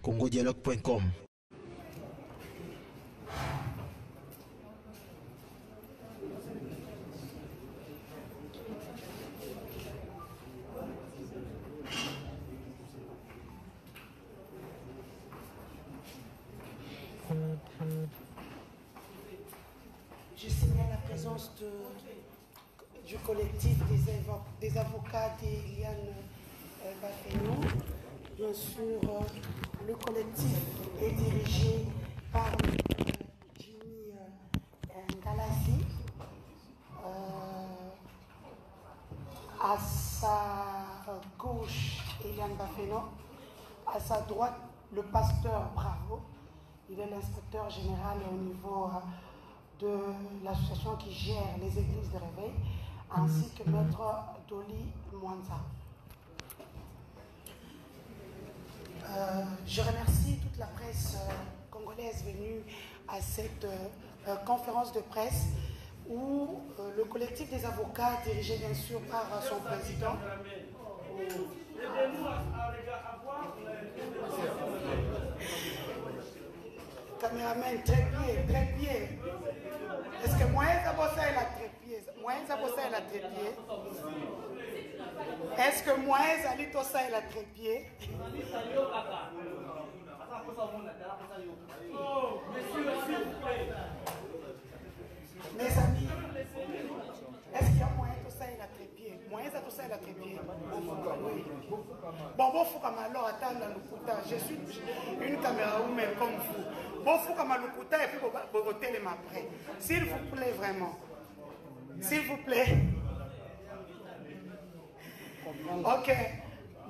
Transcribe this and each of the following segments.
congodialogue.com. Je signale la présence du collectif des avocats d'Eliane Bafeno. Bien sûr, le collectif est dirigé par Jimmy Ngalassi. À sa gauche, Eliane Bafeno. À sa droite, le pasteur Bravo. Il est l'inspecteur général au niveau de l'association qui gère les églises de réveil, ainsi que maître Dolly Mwanza. Je remercie toute la presse congolaise venue à cette conférence de presse où le collectif des avocats, dirigé bien sûr par son président, caméraman, trépied. Est-ce que moi, ça bosse à la trépied? Moi, ça bosse à la trépied. Est-ce que moi, ça lit ça à la trépied? Mes amis, est-ce qu'il y a moyen de ça et la trépied? Moyen de ça et la trépied? Oui. Bon, faut comme alors attendre le couta. Je suis une caméra humaine comme vous. Bon, faut comme le couta et puis vous votez les après. S'il vous plaît, vraiment. S'il vous plaît. Ok.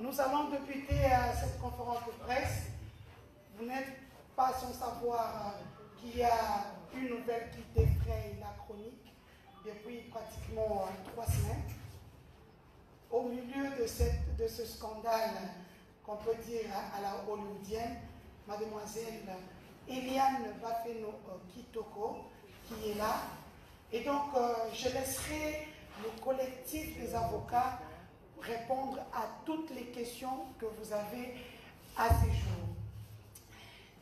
Nous allons débuter cette conférence de presse. Vous n'êtes pas sans savoir qu'il y a une nouvelle qui défraye la chronique depuis pratiquement 3 semaines. Au milieu de ce scandale qu'on peut dire à la hollywoodienne, mademoiselle Eliane Bafeno Kitoko qui est là. Et donc, je laisserai le collectif des avocats répondre à toutes les questions que vous avez à ces jours.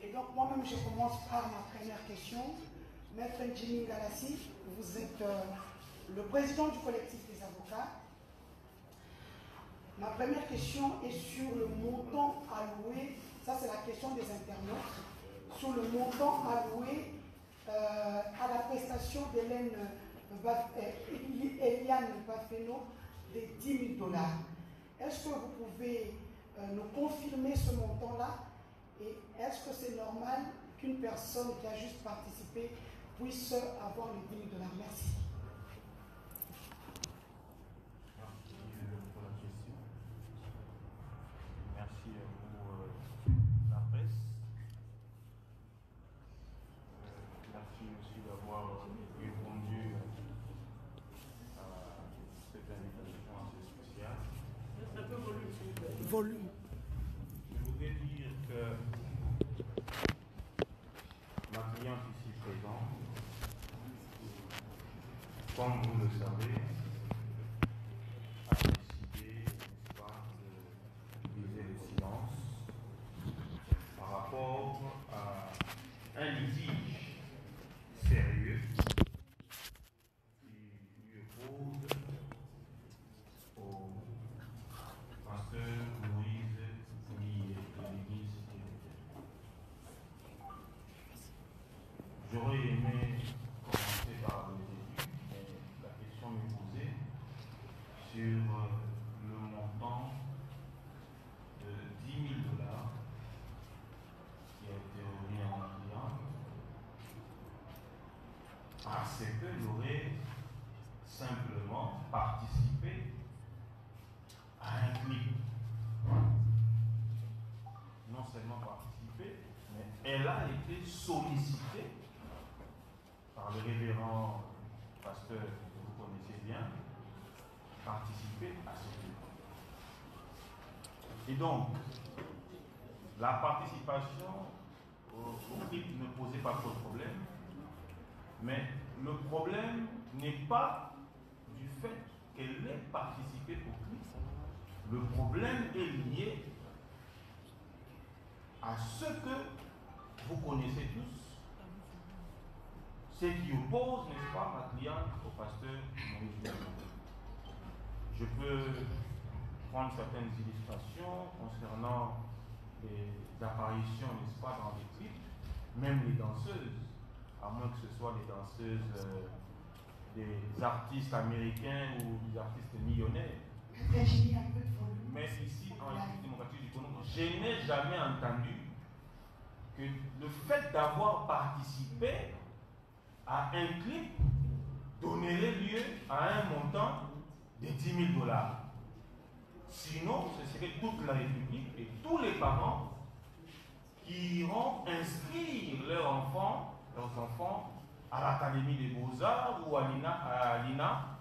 Et donc, moi-même, je commence par ma première question. Maître Jimmy Ngalassi, vous êtes le président du collectif des avocats. Ma première question est sur le montant alloué, ça c'est la question des internautes, sur le montant alloué à la prestation d'Eliane Bafeno de 10 000 $. Est-ce que vous pouvez nous confirmer ce montant-là? Et est-ce que c'est normal qu'une personne qui a juste participé puisse avoir les 10 000 $? Merci. Merci pour la question. Merci pour la presse. Merci aussi d'avoir répondu à cette invitation assez spéciale. Volume. Je voudrais dire que ma cliente ici présente, comme vous le savez, a décidé, n'est-ce pas, de briser le silence par rapport à un litige sérieux qui lui oppose au pasteur Moïse Founi de l'église. J'aurais aimé commencer par le début, mais la question m'est posée sur le montant de 10 000 $ qui a été remis à ma cliente, parce que j'aurais simplement participé à un clip. Non seulement participé, mais elle a été sollicitée par le révérend pasteur que vous connaissez bien, participer à ce clip. Et donc, la participation au clip ne posait pas trop de problème, mais le problème n'est pas du fait qu'elle ait participé au clip. Le problème est lié à ce que vous connaissez tous, ce qui oppose, n'est-ce pas, ma cliente au pasteur Maurice Bergeron. Je peux prendre certaines illustrations concernant les apparitions, n'est-ce pas, dans les clips, même les danseuses, à moins que ce soit les danseuses des artistes américains ou des artistes millionnaires. Mais ici, en République démocratique du Congo, je n'ai jamais entendu que le fait d'avoir participé à un clip donnerait lieu à un montant de 10 000 $. Sinon, ce serait toute la République et tous les parents qui iront inscrire leurs enfants à l'Académie des Beaux-Arts ou à l'INA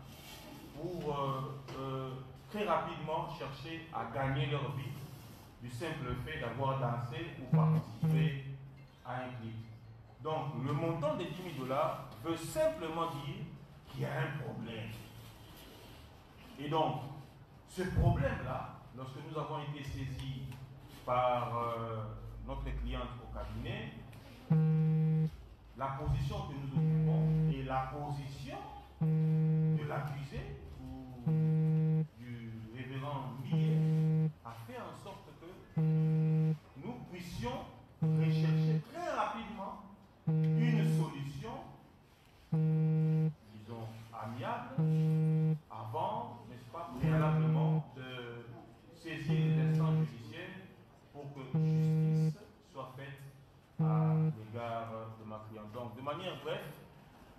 pour très rapidement chercher à gagner leur vie du simple fait d'avoir dansé ou participé à un clip. Donc, le montant de 10 000 $ veut simplement dire qu'il y a un problème. Et donc, ce problème-là, lorsque nous avons été saisis par notre cliente au cabinet, la position que nous occupons est la position de l'accusé ou du révérend Millet a fait en sorte que nous puissions rechercher très rapidement une solution, disons, amiable, avant, n'est-ce pas, préalablement de saisir les instances judiciaires pour que justice soit faite à l'égard de ma cliente. Donc, de manière brève,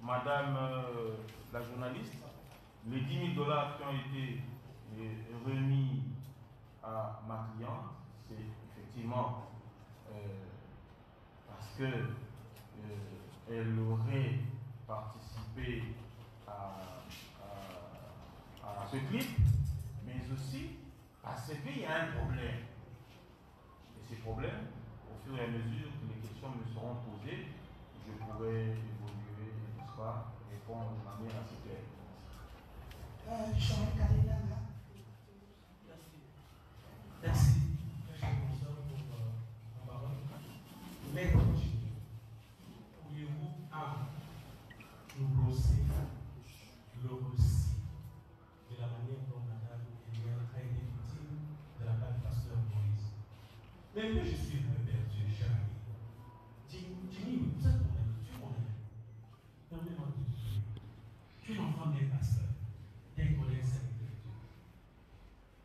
Madame la journaliste, les 10 000 $ qui ont été remis à ma cliente, c'est effectivement parce que elle aurait participé à ce clip, mais aussi parce qu'il y a un problème. Et ces problèmes, au fur et à mesure que les questions me seront posées, je pourrai évoluer, n'est-ce pas, répondre de manière assez claire. Merci. Merci, professeur, pour la parole. Mais pourriez-vous nous brosser le récit de la manière dont Madame Eliane a été victime de la part du pasteur Moïse? Mais moi, je suis un peu perdu, cher ami. Jimmy, vous êtes mon ami, tu es mon ami. Permets-moi de te dire, tu es l'enfant d'un pasteur, d'un collègue serviteur de Dieu.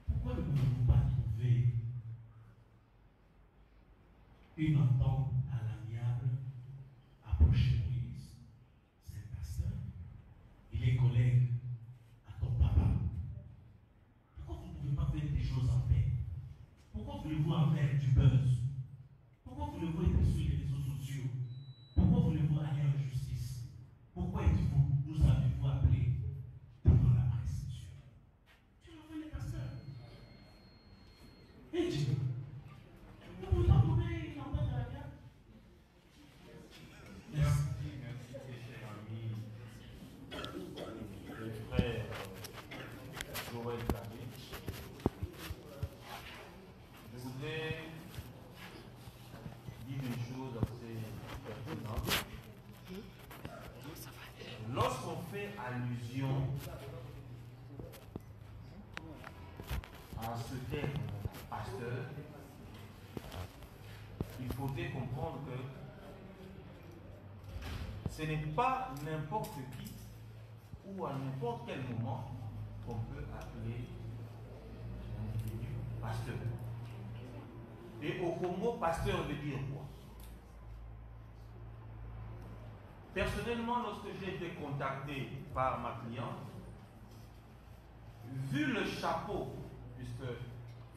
Pourquoi ne pouvez-vous pas trouver une entente à l'amiable, approcher Moïse, c'est un pasteur, il est collègue à ton papa? Pourquoi vous ne pouvez pas faire des choses en paix? Pourquoi voulez-vous en faire du buzz? Pourquoi voulez-vous être sur les réseaux sociaux? Pourquoi voulez-vous aller en justice? Pourquoi nous avez-vous appelé devant la presse? Tu l'envoies les pasteurs. Et Dieu, vous ne pouvez pas trouver une entente de la guerre? Merci. Merci, cher ami, le frère Joël Kabé. Je voudrais dire une chose assez pertinente. Lorsqu'on fait allusion à ce terme pasteur, il faudrait comprendre que ce n'est pas n'importe qui ou à n'importe quel moment qu'on peut appeler un individu pasteur. Et au Congo, pasteur veut dire quoi? Personnellement, lorsque j'ai été contacté par ma cliente, vu le chapeau, puisque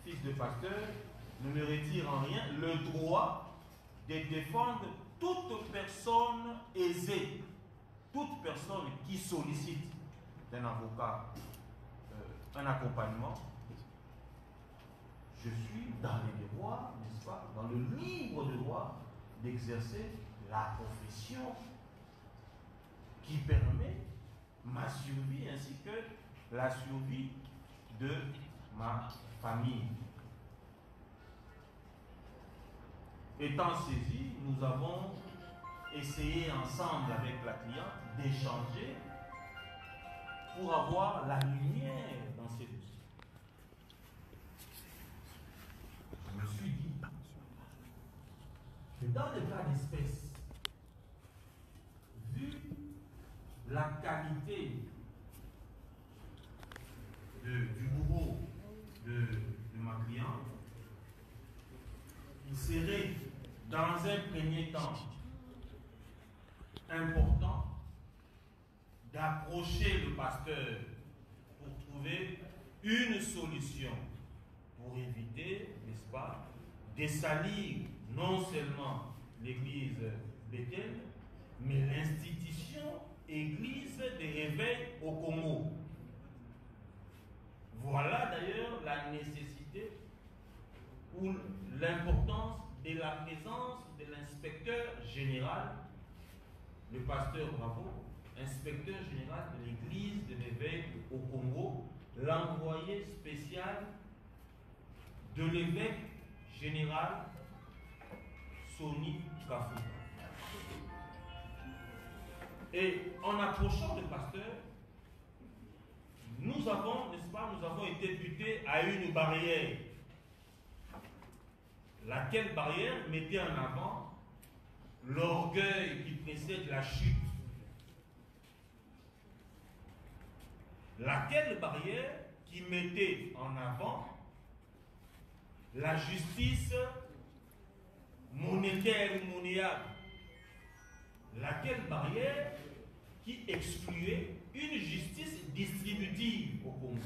fils de pasteur ne me retire en rien le droit de défendre toute personne aisée, toute personne qui sollicite d'un avocat un accompagnement. Je suis dans les devoirs, n'est-ce pas, dans le libre droit d'exercer la profession qui permet ma survie ainsi que la survie de ma famille. Étant saisis, nous avons essayé ensemble avec la cliente d'échanger pour avoir la lumière dans ces dossiers. Je me suis dit que dans le cas d'espèce, vu la qualité du bourreau de ma cliente, il serait dans un premier temps important d'approcher le pasteur pour trouver une solution pour éviter, n'est-ce pas, de salir non seulement l'église Bethel, mais l'institution église de réveil au Congo. Voilà d'ailleurs la nécessité ou l'importance de la présence de l'inspecteur général, le pasteur Bravo, inspecteur général de l'église de l'évêque au Congo, l'envoyé spécial de l'évêque général Soni Kafou. Et en approchant le pasteur, nous avons, n'est-ce pas, nous avons été butés à une barrière. Laquelle barrière mettait en avant l'orgueil qui précède la chute. Laquelle barrière qui mettait en avant la justice monétaire ou monnayable. Laquelle barrière qui excluait une justice distributive au Congo.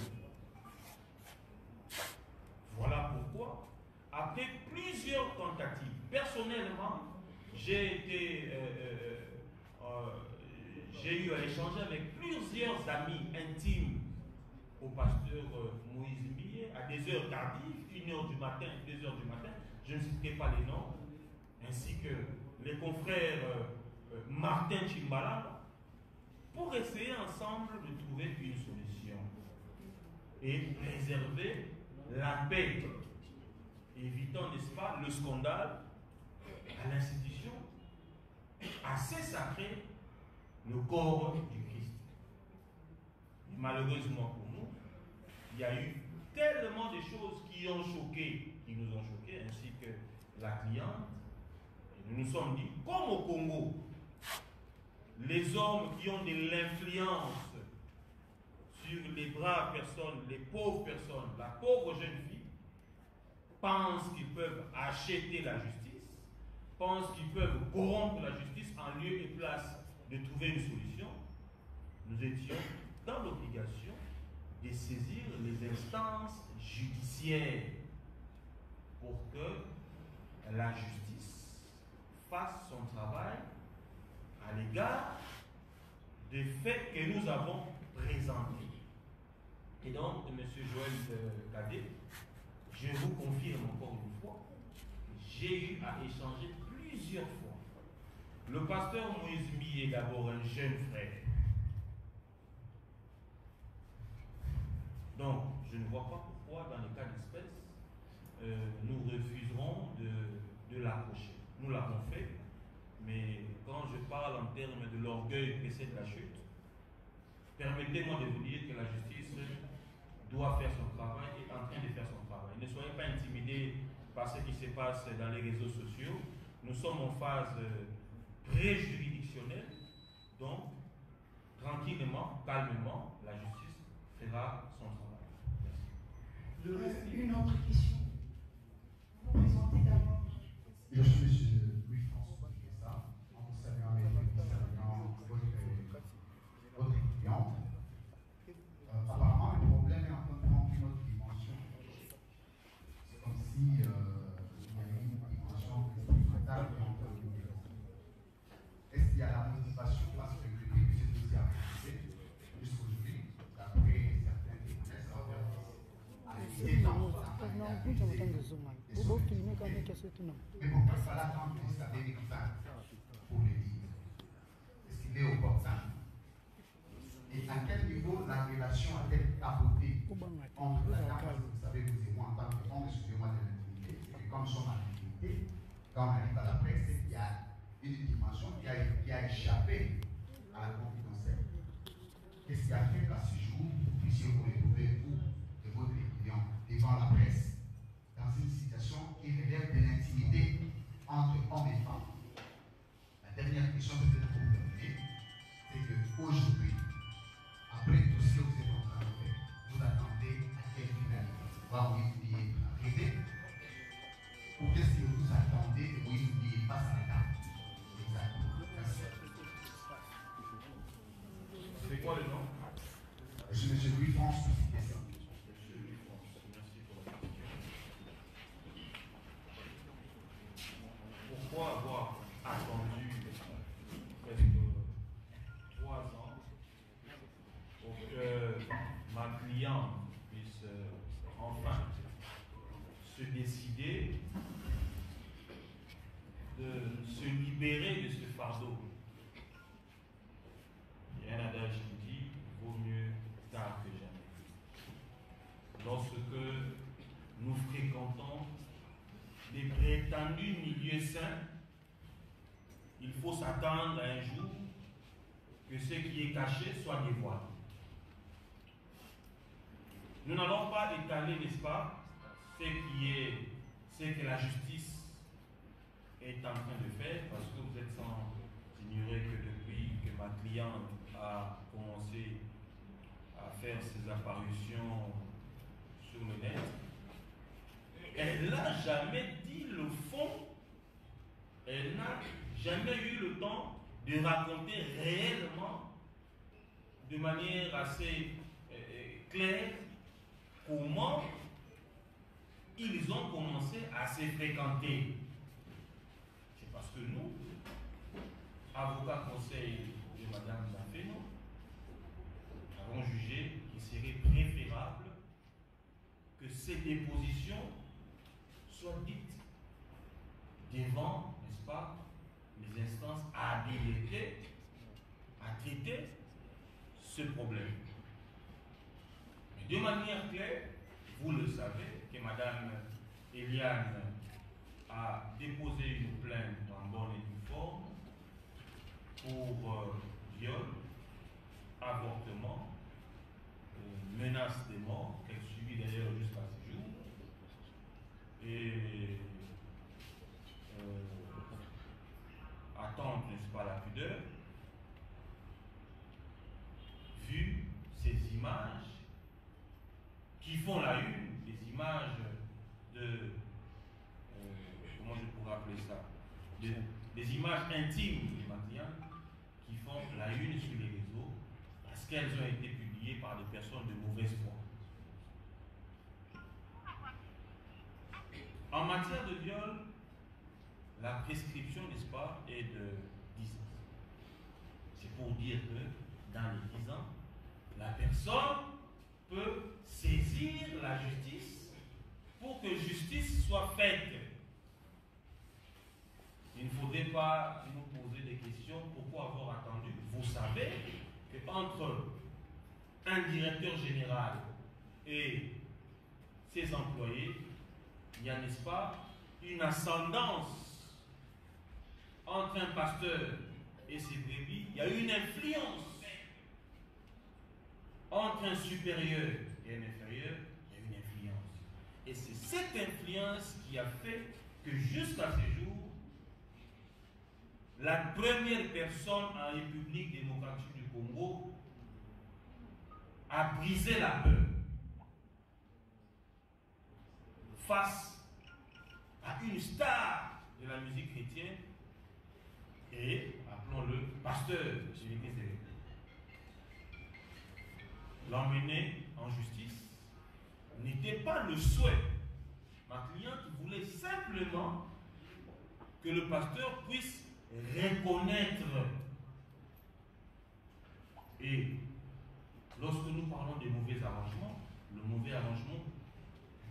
Voilà pourquoi, après plusieurs tentatives, personnellement, j'ai eu à échanger avec plusieurs amis intimes au pasteur Moïse Millet à des heures tardives, 1h du matin, 2h du matin, je ne citerai pas les noms, ainsi que les confrères Martin Chimbala, pour essayer ensemble de trouver une solution et préserver la paix, évitant, n'est-ce pas, le scandale à l'institution assez sacrée, le corps du Christ. Et malheureusement pour nous, il y a eu tellement de choses qui ont choqué, qui nous ont choqués, ainsi que la cliente. Et nous nous sommes dit, comme au Congo, les hommes qui ont de l'influence sur les braves personnes, les pauvres personnes, la pauvre jeune fille, pensent qu'ils peuvent acheter la justice, pensent qu'ils peuvent corrompre la justice en lieu et place de trouver une solution. Nous étions dans l'obligation de saisir les instances judiciaires pour que la justice fasse son travail à l'égard des faits que nous avons présentés. Et donc, M. Joël Cadet, je vous confirme encore une fois, j'ai eu à échanger plusieurs fois. Le pasteur Moïse Mi est d'abord un jeune frère. Donc, je ne vois pas pourquoi, dans les cas d'espèce, nous refuserons de l'approcher. Nous l'avons fait, mais quand je parle en termes de l'orgueil précédent la chute, permettez-moi de vous dire que la justice doit faire son travail et est en train de faire son travail. Ne soyez pas intimidés par ce qui se passe dans les réseaux sociaux. Nous sommes en phase pré-juridictionnelle, donc tranquillement, calmement, la justice fera son travail. Merci. Une autre question. Vous vous présentez d'abord. Je suis M. Louis-François Guessa, en vous saluant votre cliente. Apparemment, le problème est en train de prendre une autre dimension. C'est comme si il y avait une dimension expérimentale entre nous. Est-ce qu'il y a la motivation parce que depuis que ce dossier a commencé jusqu'aujourd'hui, d'après certains témoignages, ça va mais bon, il fallait attendre jusqu'à 2020 pour le dire. Est-ce qu'il est opportun? Et à quel niveau la relation a-t-elle capoté entre la dame, vous savez, vous et moi, en tant que homme, excusez-moi de l'intimité, et comme nous sommes à l'intimité, quand on arrive à la presse, c'est qu'il y a une dimension qui a échappé à la confidentielle. Qu'est-ce qui a fait qu'à ce jour, vous puissiez vous retrouver, vous et votre client, devant la presse, dans une situation qui relève de l'intimité entre hommes et femmes? La dernière question peut-être pour terminer, c'est qu'aujourd'hui, après tout ce que vous êtes en train de faire, vous attendez à quelle finalité? Voir Moïse Ndiaye arriver? Ou qu'est-ce que vous attendez de Moïse Ndiaye passe à la table? Exactement. Merci. C'est quoi le nom? Je suis M. Louis-France. Monsieur Louis-France, merci pour la question. Pourquoi avoir attendu presque 3 ans pour que ma cliente puisse enfin se décider de se libérer de ce fardeau? Il y a un adage qui dit vaut mieux tard que jamais. Lorsque nous fréquentons des prétendus milieux sains, il faut s'attendre à un jour que ce qui est caché soit dévoilé. Nous n'allons pas étaler, n'est-ce pas, ce que la justice est en train de faire, parce que vous êtes sans ignorer que depuis que ma cliente a commencé à faire ses apparitions sur le net, elle n'a jamais dit le fond, elle n'a jamais eu le temps de raconter réellement, de manière assez claire, comment ils ont commencé à se fréquenter. C'est parce que nous, avocats conseil de Mme Dafeno, avons jugé qu'il serait préférable que ces dépositions soient dites devant, n'est-ce pas, les instances habilitées à traiter ce problème. Mais de manière claire, vous le savez, que Mme Eliane a déposé une plainte en bonne et due forme pour viol, avortement, menace de mort, qu'elle subit d'ailleurs jusqu'à ce jour, et attendre, n'est-ce pas, la pudeur, vu ces images qui font la une, des images de, comment je pourrais appeler ça, des images intimes de ma cliente qui font la une sur les réseaux parce qu'elles ont été publiées par des personnes de mauvaise foi. En matière de viol, la prescription, n'est-ce pas, est de 10 ans. C'est pour dire que dans les 10 ans, la personne peut saisir la justice pour que justice soit faite. Il ne faudrait pas nous poser des questions. Pourquoi avoir attendu? Vous savez qu'entre un directeur général et ses employés, il y a, n'est-ce pas, une ascendance entre un pasteur et ses brebis. Il y a une influence entre un supérieur et un inférieur. Il y a une influence. Et c'est cette influence qui a fait que jusqu'à ce jour, la première personne en République démocratique du Congo a brisé la peur face à une star de la musique chrétienne et, appelons-le, pasteur de l'église de l'Église. L'emmener en justice n'était pas le souhait. Ma cliente voulait simplement que le pasteur puisse reconnaître. Et lorsque nous parlons de mauvais arrangements, le mauvais arrangement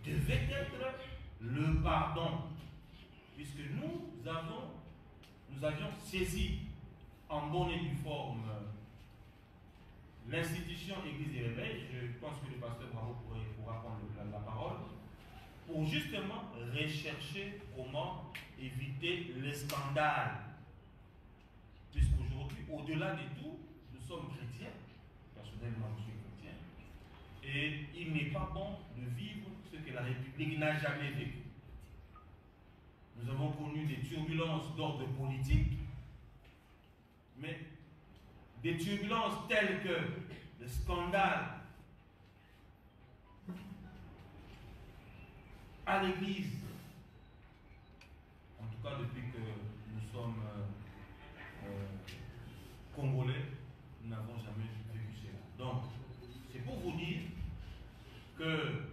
devait être le pardon, puisque nous avions saisi en bonne et due forme l'institution Église des Réveils. Je pense que le pasteur Bravo pourra prendre la parole pour justement rechercher comment éviter les scandales. Puisqu'aujourd'hui, au-delà de tout, nous sommes chrétiens. Personnellement, je suis chrétien. Et il n'est pas bon de vivre ce que la République n'a jamais vécu. Nous avons connu des turbulences d'ordre politique, mais des turbulences telles que le scandale à l'Église, en tout cas depuis que nous sommes Congolais, nous n'avons jamais vécu cela. Donc, c'est pour vous dire que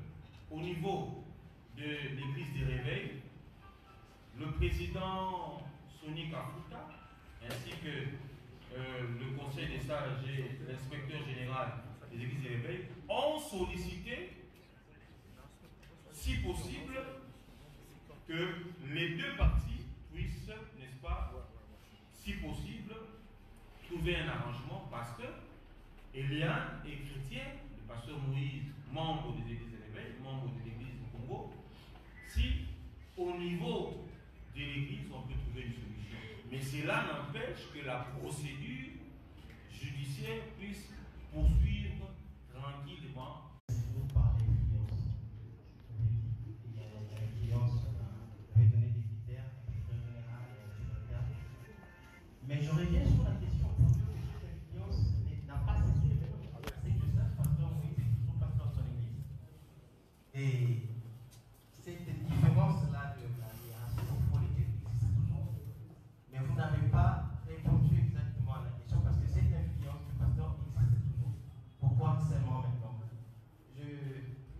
au niveau de l'Église des Réveils, le président Sonny Kafuta, ainsi que le Conseil des sages et l'inspecteur général des Églises des Réveils ont sollicité, si possible, que les deux parties puissent, n'est-ce pas, si possible, trouver un arrangement parce que Eliane est chrétien, le pasteur Moïse, membre des Églises des Réveils, membre de l'Église du Congo. Si au niveau de l'Église, on peut trouver une solution. Mais cela n'empêche que la procédure judiciaire puisse poursuivre tranquillement. Vous parlez d'influence. Il y a l'influence, vous avez donné des critères, général et Mais je reviens sur la question pour que cette influence n'a pas cessé. C'est que ça, pasteur Moïse est toujours pasteur de son église. Et cette différence-là de la hiérarchie politique existe toujours. Mais vous n'avez pas répondu exactement à la question parce que cette influence du pasteur existe toujours. Pourquoi seulement maintenant?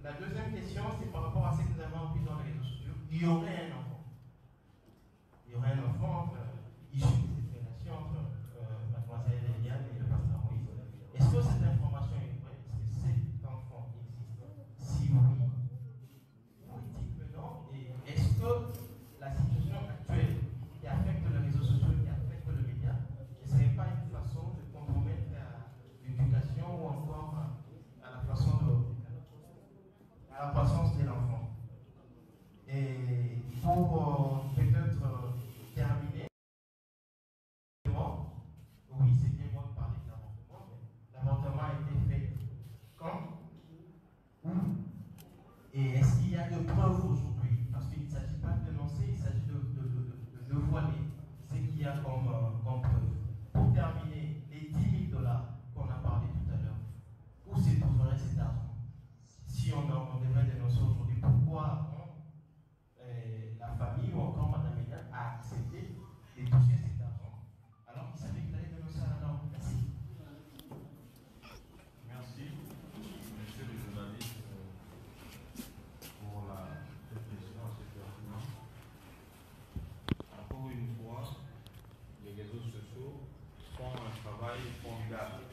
La deuxième question, c'est par rapport à ce que nous avons appris dans les réseaux sociaux. Il y aurait un enfant. Il y aurait un enfant issu de cette relation entre mademoiselle Eliane et le pasteur Moïse. Est-ce que cette information est vraie? Est-ce que cet enfant existe? Si oui, politique maintenant. Et est-ce que la situation actuelle qui affecte les réseaux sociaux, qui affecte le média, ne serait pas une façon de compromettre l'éducation ou encore à la façon à la croissance de l'enfant? Et pour peut-être terminer, oui, c'est bien moi de parler de l'avortement, mais l'avortement a été fait quand? Où? Et est-ce qu'il y a de preuves aujourd'hui? Parce qu'il ne s'agit pas de dénoncer, il s'agit de voiler ce qu'il y a comme preuve. Pour terminer, les 10 000 $ qu'on a parlé tout à l'heure, où se trouverait cet argent? Si on devrait dénoncer aujourd'hui, pourquoi la famille ou encore Mme Eliane a accepté de toucher cet argent alors qu'il savait qu'il allait dénoncer à la norme? Merci. Merci, monsieur le journaliste, pour la réflexion assez pertinente. Encore une fois, les réseaux sociaux font un travail formidable.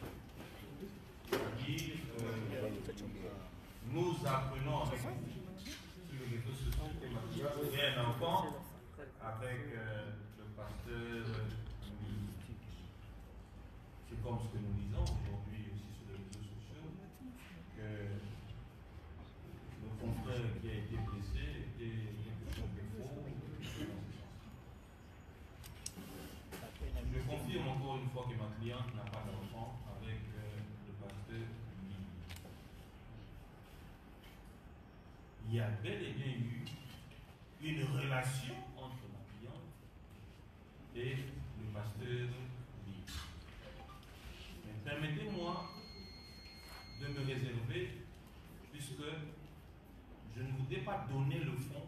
C'est-à-dire, nous apprenons avec vous sur les réseaux sociaux qu'il y a un enfant avec le pasteur. C'est comme ce que nous disons aujourd'hui aussi sur les réseaux sociaux, que le confrère qui a été blessé était quelque chose de faux. Je confirme encore une fois que ma cliente n'a pas d'enfant avec le pasteur. Il y a bel et bien eu une relation entre ma cliente et le pasteur Lee. Mais permettez-moi de me réserver, puisque je ne voudrais pas donner le fond,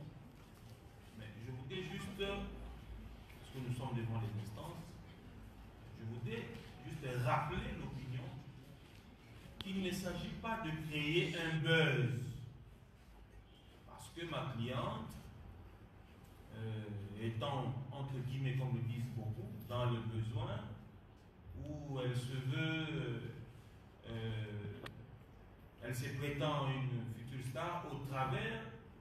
mais je voudrais juste, parce que nous sommes devant les instances, je voudrais juste rappeler l'opinion qu'il ne s'agit pas de créer un buzz. Parce que ma cliente, étant, entre guillemets, comme le disent beaucoup, dans le besoin, où elle se veut, elle se prétend une future star au travers,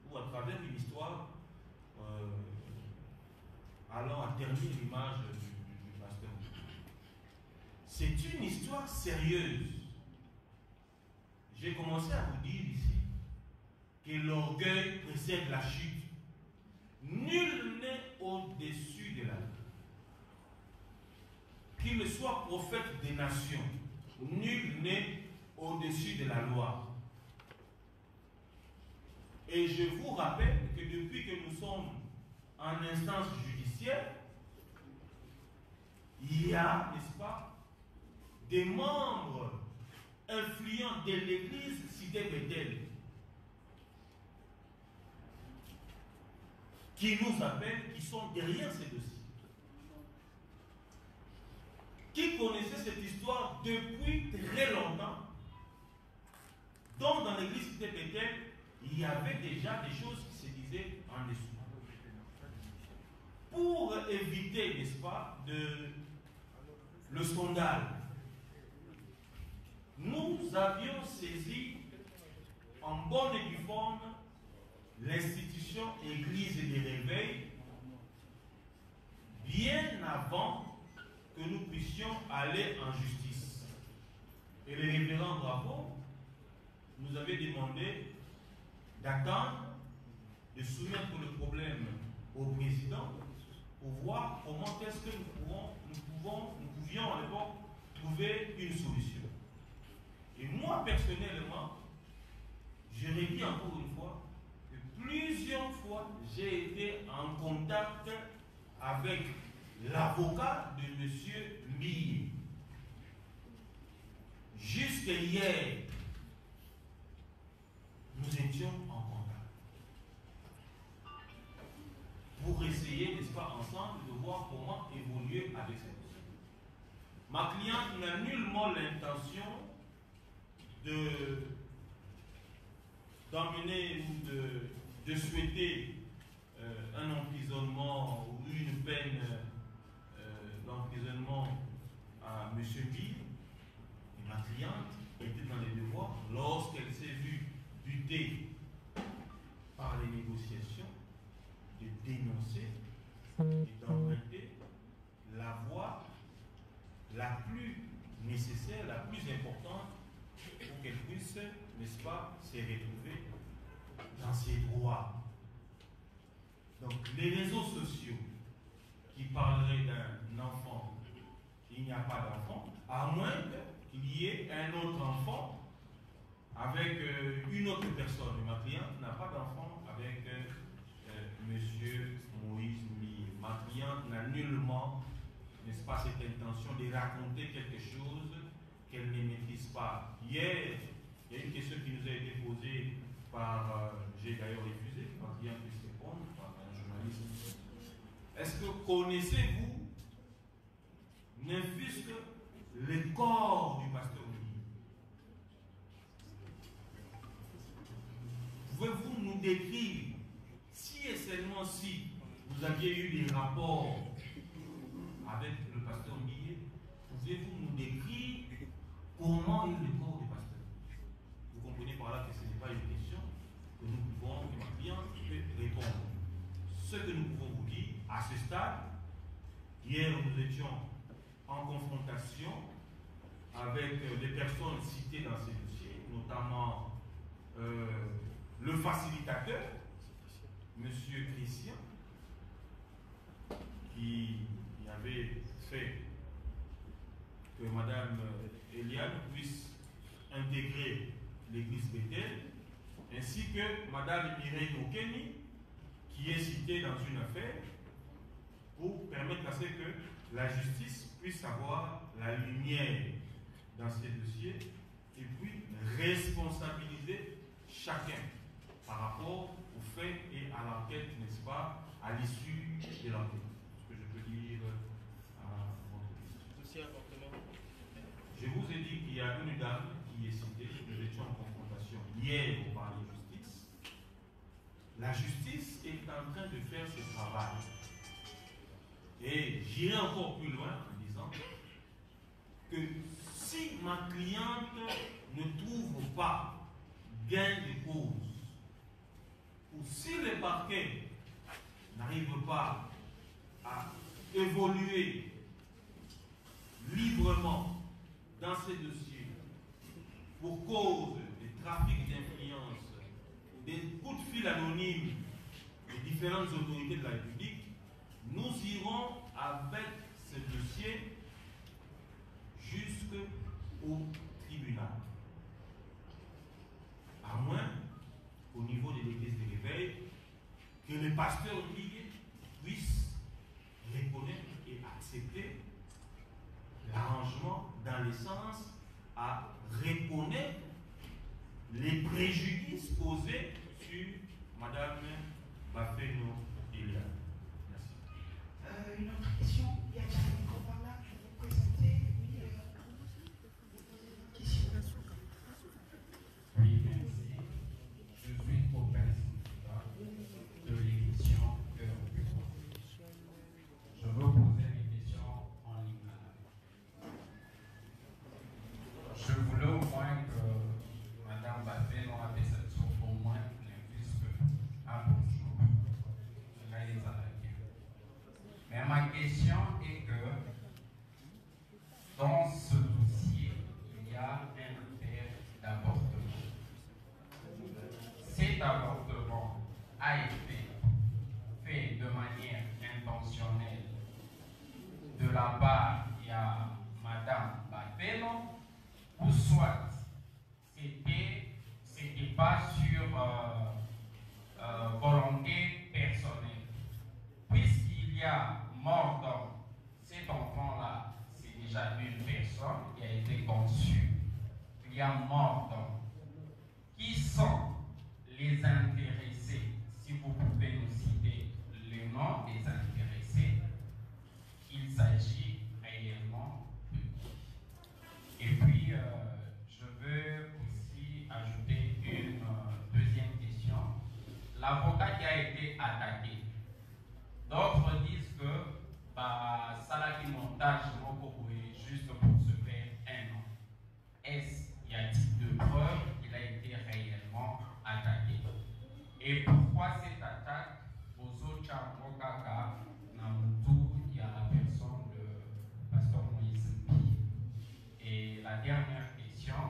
ou à travers une histoire allant à ternir l'image du pasteur. C'est une histoire sérieuse. J'ai commencé à vous dire ici que l'orgueil précède la chute. Nul n'est au-dessus de la loi. Qu'il soit prophète des nations, nul n'est au-dessus de la loi. Et je vous rappelle que depuis que nous sommes en instance judiciaire, il y a, n'est-ce pas, des membres influents de l'église Cité Bethel qui nous appellent, qui sont derrière ces dossiers. Qui connaissaient cette histoire depuis très longtemps, dont dans l'église Cité Bethel, il y avait déjà des choses qui se disaient en dessous. Pour éviter, n'est-ce pas, le scandale, nous avions saisi en bonne et due forme l'institution Église des Réveils bien avant que nous puissions aller en justice. Et le révérend Bravo nous avait demandé d'attendre, de soumettre le problème au président pour voir comment est-ce que nous pouvions à l'époque trouver une solution. Et moi, personnellement, je redis encore une fois que plusieurs fois, j'ai été en contact avec l'avocat de M. Mille. Jusqu'à hier, nous étions en contact pour essayer, n'est-ce pas, ensemble, de voir comment évoluer avec cette question. Ma cliente n'a nullement l'intention d'emmener ou de souhaiter un emprisonnement ou une peine d'emprisonnement à M. Bill. Et ma cliente était dans les devoirs lorsqu'elle s'est vue butée par les négociations de dénoncer et d'emprunter la voie la plus nécessaire, la plus importante pour qu'elle puisse, n'est-ce pas, se retrouver dans ses droits. Donc, les réseaux sociaux qui parleraient d'un enfant, il n'y a pas d'enfant, à moins qu'il y ait un autre enfant avec une autre personne. Et ma cliente n'a pas d'enfant avec Monsieur Moïse Mille. Ma cliente n'a nullement, n'est-ce pas, cette intention de raconter quelque chose qu'elle ne maîtrise pas. Hier, il y a une question qui nous a été posée par, j'ai d'ailleurs refusé, que ma cliente puisse répondre, par un journaliste. Est-ce que connaissez-vous, ne fût-ce que le corps du pasteur Mille? Pouvez-vous nous décrire, si et seulement si vous aviez eu des rapports avec le pasteur Mille, pouvez-vous nous décrire comment est le corps du pasteur? Vous comprenez par là que ce n'est pas une question que nous pouvons, que ma cliente peut répondre. Ce que nous pouvons vous dire, à ce stade, hier nous étions en confrontation avec les personnes citées dans ces dossiers, notamment le facilitateur, M. Christian, qui avait fait que Mme Eliane puisse intégrer l'église Bethel, ainsi que Mme Mireille Okeni, qui est citée dans une affaire, pour permettre à ce que la justice puisse avoir la lumière dans ces dossiers et puis responsabiliser chacun par rapport aux faits et à l'enquête, n'est-ce pas, à l'issue de l'enquête. Ce que je peux dire à votre question. Je vous ai dit qu'il y a une dame qui est citée, nous étions en confrontation hier au palais de justice. La justice est en train de faire ce travail. Et j'irai encore plus loin en disant que si ma cliente ne trouve pas gain de cause, ou si le parquet n'arrive pas à évoluer librement dans ces dossiers pour cause de trafic d'influence, des coups de fil anonymes, des différentes autorités de la République, nous irons avec ce dossier jusqu'au tribunal. À moins, au niveau de l'église de l'éveil, que les pasteurs ligues puissent reconnaître et accepter l'arrangement dans le sens à reconnaître les préjudices causés sur Madame Bafeno Eliane. Merci. Une autre question, il y a un micro par là, je vais vous présenter. Oui, merci. Je suis Robert de l'émission Cœur du Roi. Je veux poser une question en lingala. Je voulais au moins que Mme Bafeno ait cette source au moins puisque à bonjour. Cela est à la guerre. Mais ma question est que dans ce dossier, il y a un père d'avortement. Cet avortement a été fait de manière intentionnelle de la part de Madame Bafeno, ou soit c'était pas sur volonté personnelle. Puisqu'il y a mort d'homme, cet enfant-là, c'est déjà une personne qui a été conçue. Il y a mort d'homme. Qui sont les intéressés? Si vous pouvez nous citer le nom des intéressés, il s'agit réellement de qui? Et puis, je veux aussi ajouter une deuxième question. L'avocat qui a été attaqué, d'autres disent que Salaki montage juste pour se faire un nom. Est-ce qu'il y a-t-il de preuves qu'il a été réellement attaqué? Et pourquoi cette attaque aux autres Mokaka Namutu, il y a la personne de Pasteur Moïse Mbi? Et la dernière question,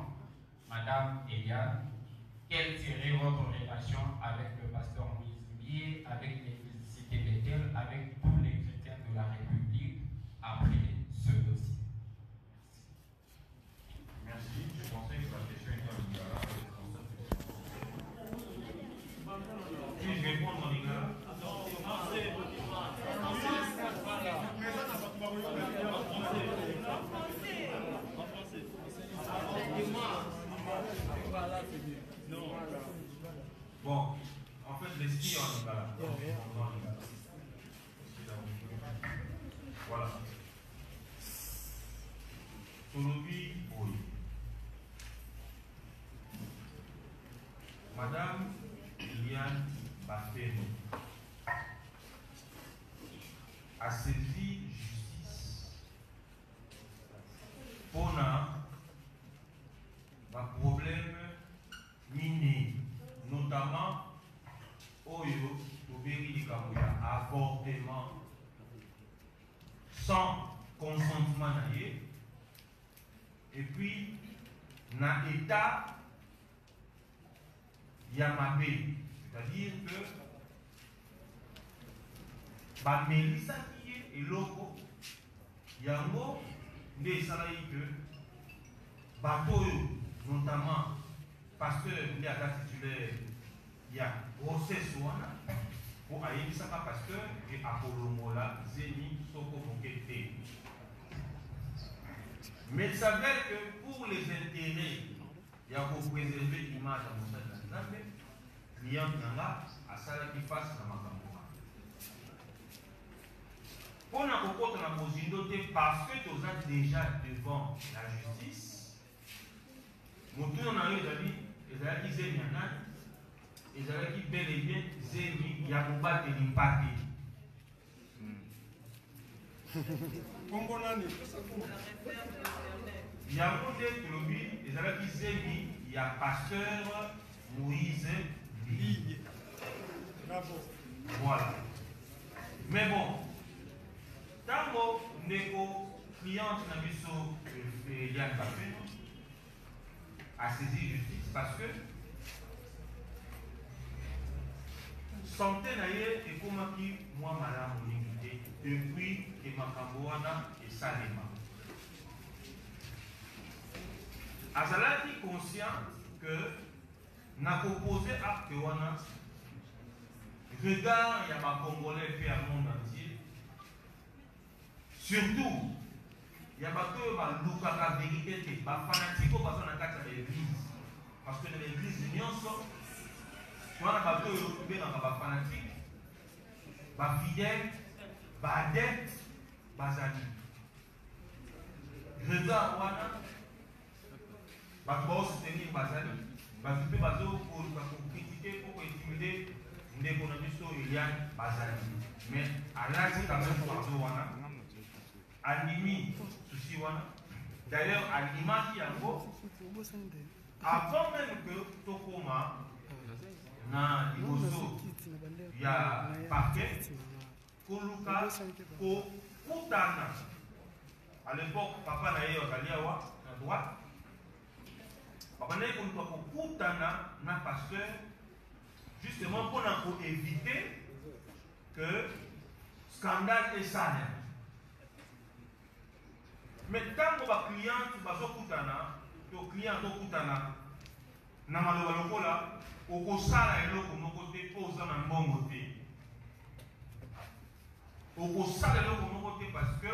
Madame Eliane, quelle serait votre relation avec le Pasteur Moïse Mbi, avec l'Église Cité Bethel, avec tous les chrétiens de la République après ce dossier? Merci. Je pensais que la question était en lingala. Puis-je répondre en lingala? Bon, en fait, l'esprit en lingala. Voilà. Tolobi Boy. Madame Eliane Bafeno a saisi justice pour un problème miné, notamment Oyo, Toberi Likamuya, avortement sans consentement naïe, et puis dans l'état Yamabé, c'est-à-dire que Melissa qui est et loco Yango ne salaï que Batoyo, notamment pasteur qui a titulaire il y a grossesse pour aller ça pasteur et Apollo Mola Zeni Soko Mokete. Mais il s'avère que pour les intérêts, il y a pour préserver l'image à Moussa Zanzambe, client Nanga, à Sala qui fasse la Makamora. Pour nous comprendre la position parce que tu as déjà devant la justice, nous avons dit les Alaki Zemianan, les Alaki bel et bien Zemi Yakuba de l'impact. Il y a un monde les Alaki Zemi, il y a pasteur Moïse Ligne. Voilà. Mais bon, tant que nos clients Eliane Bafeno a saisi justice parce que santé na ye ekomaki mwa malamu mingi te depuis ke makambo wana esalema. Azalaki conscient que na composé acte wana regard ya ba Congolais pe ya monde entier, surtout ya bato oyo balukaka vérité te, ba fanatique oyo baza na kati ya l'église, parce que na l'église nyonso wana bato oyo tobengaka ba fanatique, ba fidèle, ba adepte bazali. Regard wana bato baosoutenir bazali, bato mpe bazokoluka kokritike po kointimide ndeko na biso Eliane bazali. Mais alati quand même fardeau wana, andimi souci wana. D'ailleurs andimaki yango avant même que tokoma na liboso ya parquet koluka kokutana. À l'époque papa na ye azali awa na droite, papa na ye koluka kokutana na pasteur justement pour éviter que scandale et sale. Mais tant que les clients sont clients na maloba lokola okosala eloko moko te po oza na mbongo te. Okosala eloko moko te parce que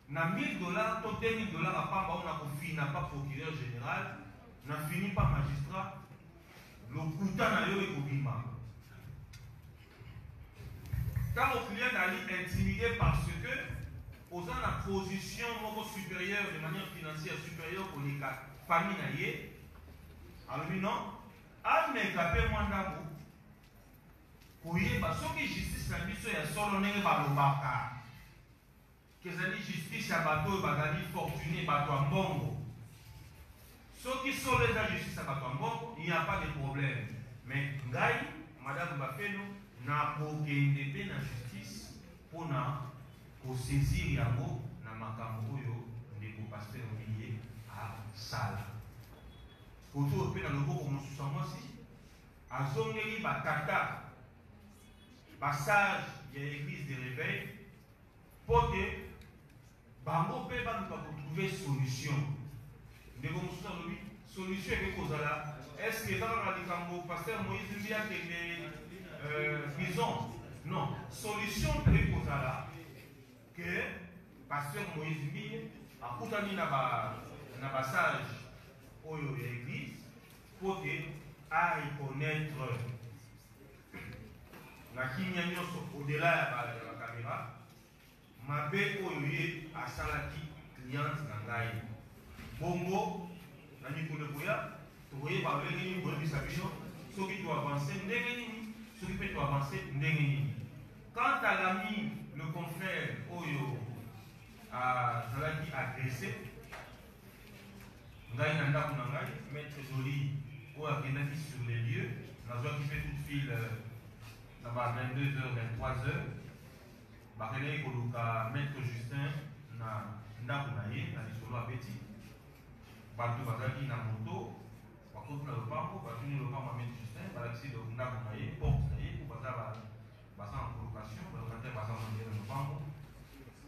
na $1000 to $2000 apamba on a kofina pas procureur général, na fini pas magistrat, le kuta na yo ekobima. Quand le client est intimidé parce que aux a la position supérieure de manière financière supérieure pour les familles, alors non, à m'écaper moins d'abord. Pour y aller, ce qui justice la mission est solo n'est pas le baka. Que ça dit justice à bateau, bagadi fortuné, bateau en bongo. Ceux qui sont les justice à bateau en bongo, il n'y a pas de problème. Mais Ngaï, Madame Bafeno, n'a aucun dépôt dans la justice pour saisir yango na makambo oyo ndeko pasteur Olivier a sala. Koto pe na loboko mosusu mwasi azongeli batata passage ya église de réveil pour que bango pe baluka trouver solution. Ndeko mosusu alobi solution ekozala est-ce que dans la likambo pasteur Moïse Mbia ke prison? Non, solution peut ekozala que pasteur Moïse Mbia a koutani na passage oyo ya église pour que aille connaître na kimia nyonso au-delà ya la caméra mabe oyo ye asalaki cliente na ngai bongo na mikolo boya tokoyeba ndenge nini boyebisa biso soki toavance ndenge nini soki mpe toavance ndenge nini. Quant à l'ami, le confrère oyo azalaki agressé ngai na ndako na ngai, maître Joly oyo akendaki sur les lieux, nazwaki mpe toute file na ba 22h 23h bakendaki koluka maître Justin na ndako na ye na lisolo abeti bato bazalaki na moto bakoti na lopango batuni lopango ya maître Justin balakisi ndako na ye porte na ye po baza en colocation balokataire baza na lopango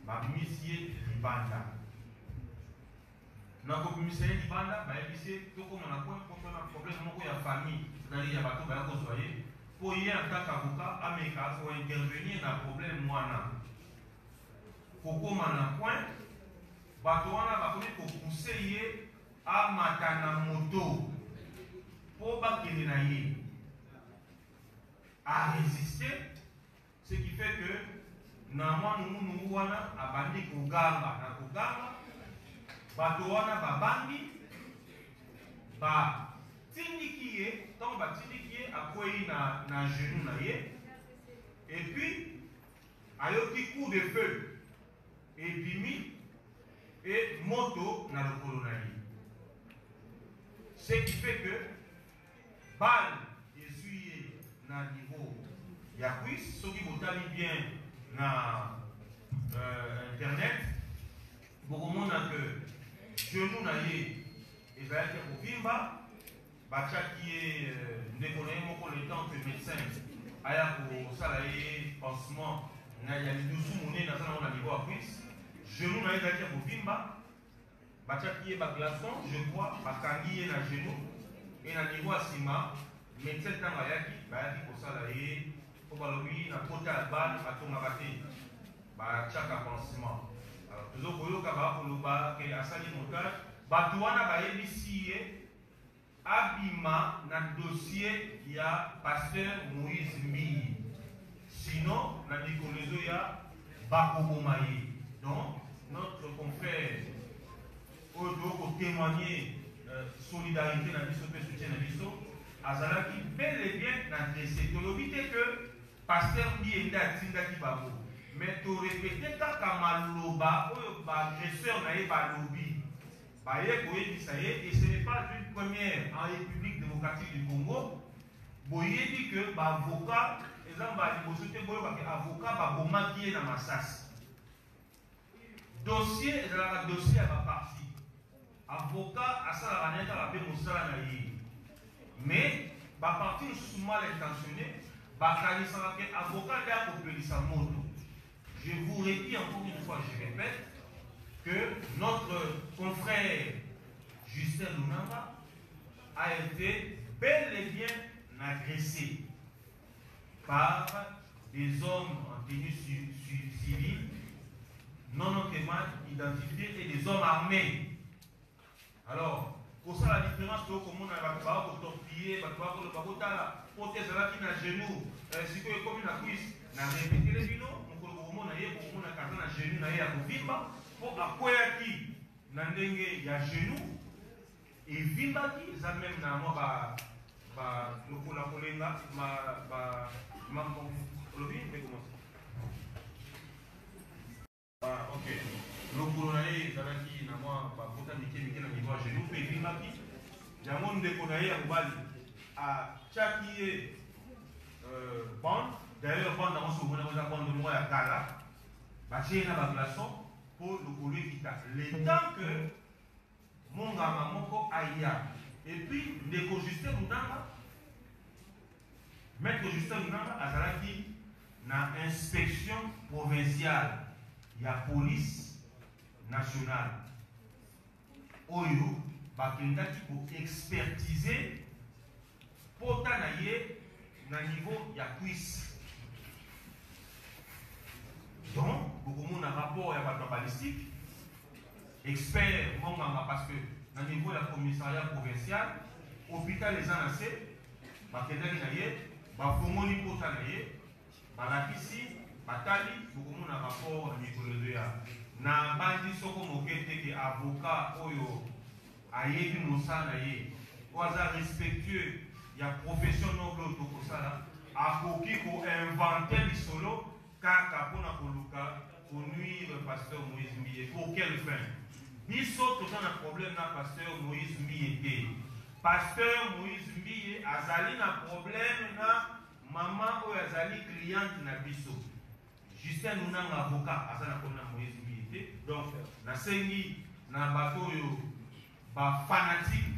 babimisi ye libanda. Na kobimisa ye libanda bayebisi ye tokoma na point mpo tona problème moko ya famille c'est-à-dire ya bato baya kozwa ye po ye en tant qu'avocat ameka kointervenir na problème wana kokoma na point bato wana bakomi kopousse ye amata na moto po bakende na ye a résister, ce qui fait que na mwa nungu wana abandi kogamba na kogamba bato wana babandi batindiki ye ntango batindiki ye akwei na genou na ye et puis ayoki coup de feu ebimi et moto na lokolo na ye, ce qui fait que balle ezwi ye na niveau ya cuisse. Soki botali bien na internet bokomona que genou na ye ezalaki ya kovimba, batiaki ye ndeko na ye moko le temps que médecin aya kosala ye pansement ya lidusu monene aza nango na niveau ya cuisse genou na ye ezalaki ya kovimba batiaki ye baglaçon je crois bakangi ye na genou e na niveau ya nsima médecin ntango ayaki bayaki kosala ye po balobi na kota ya bale batongaka te batiaka pansement tozokoyoka bakoloba ke asali montage bato wana bayebisi ye abima na dossier ya pasteur Moïse Mbiyi sinon na likolo ya bakoboma ye. Donc notre confrère oyo tokotémoigner solidarité na biso mpe soutien na biso azalaki bel et bien na dressé tolobi te que pasteur Mbiyi nde atindaki bango mais torepete kaka maloba oyo baagresseur na ye balobi baye koyebisa ye et ce n'est pas une première en République démocratique du Congo boyebi que baavocat eza baliboso te boyebake avocat babomaki ye na masasi dossier ezalaka dossier ya baparti avocat asalaka naye kaka mpe mosala na ye mais baparti mosusu mal intentionné bakanisaka ke avocat nde akopelisa moto. Je vous redis encore une fois, je répète, que notre confrère Justin Lunanga a été bel et bien agressé par des hommes en tenue civile, non notamment identifiés, et des hommes armés. Alors, pour ça, la différence, c'est que nous avons torpillé, nous avons porté na genou, si tu es comme une cuisse, nous avons répété les vinos. Na ye komona kaza na genou na ye ya kovimba po akweyaki na ndenge ya genou evimbaki eza meme na mwa lokola kolenga lobi ok lokolo na ye ezalaki na mwa bakota mike na niveau ya genou mpe evimbaki yango ndeko na ye ya mobali atiaki ye bande. D'ailleurs, pendant ce moment, nous avons de moi à Kala, bâtir un baglaçon pour le couler qui t'a. Le temps que mon gamin moko aïa. Et puis, Ndeko Justin Lunanga, maître Justin Lunanga, azalaki na inspection provinciale, il y a police nationale. Oyo, bakendaki pour expertiser pour tanaye na niveau ya cuisse. Donc, beaucoup de rapport à la balistique, expert, parce que dans le niveau de la commissariat provincial, l'hôpital les annoncés, Bafomoni Potanaye, Balakisi, Batali, beaucoup de rapport à Nicolas. Na bandi soko mokete ke avocat oyo ayebi mosala ye, oaza respectueux ya profession noble tokosala, akoki ko inventer lisolo. Kaka pona koluka nuire pasteur Moïse Mbiyi. Pour quelle fin? Biso tout un problème na pasteur Moïse Mbiyi. Pasteur Moïse Mbiyi azali na problème na maman ou azali cliente na biso. Justin Lunanga avocat azali na problème na Moïse Mbiyi. Donc na sengi na bato yo ba fanatique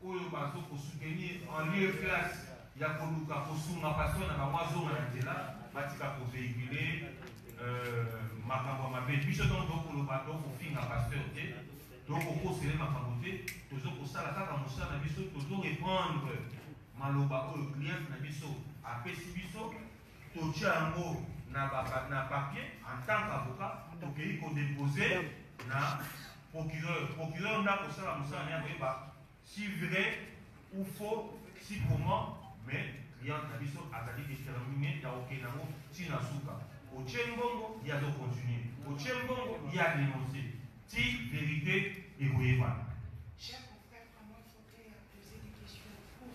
oyo bazo ko soutenir en lieu classe ya koluka ko sunga pasteur na bawazo na nzela. Batika pour véhiculer makambo mabe biso donc le bateau pour finir pasteur te donc au conseiller makambo te toujours pour ça la kaka mosala na biso toujours répondre maloba au client na biso apesi biso totia yango na papier en tant qu'avocat tokei ko déposer na procureur nda kosala mosala na yeba si vrai ou faux si comment mais client biso azali déterminé ya okenango tina suka ochembongo ya do continuer ochembongo ya dénoncer ti vérité et koyeba. Chers confrères, comment il faudrait poser des questions pour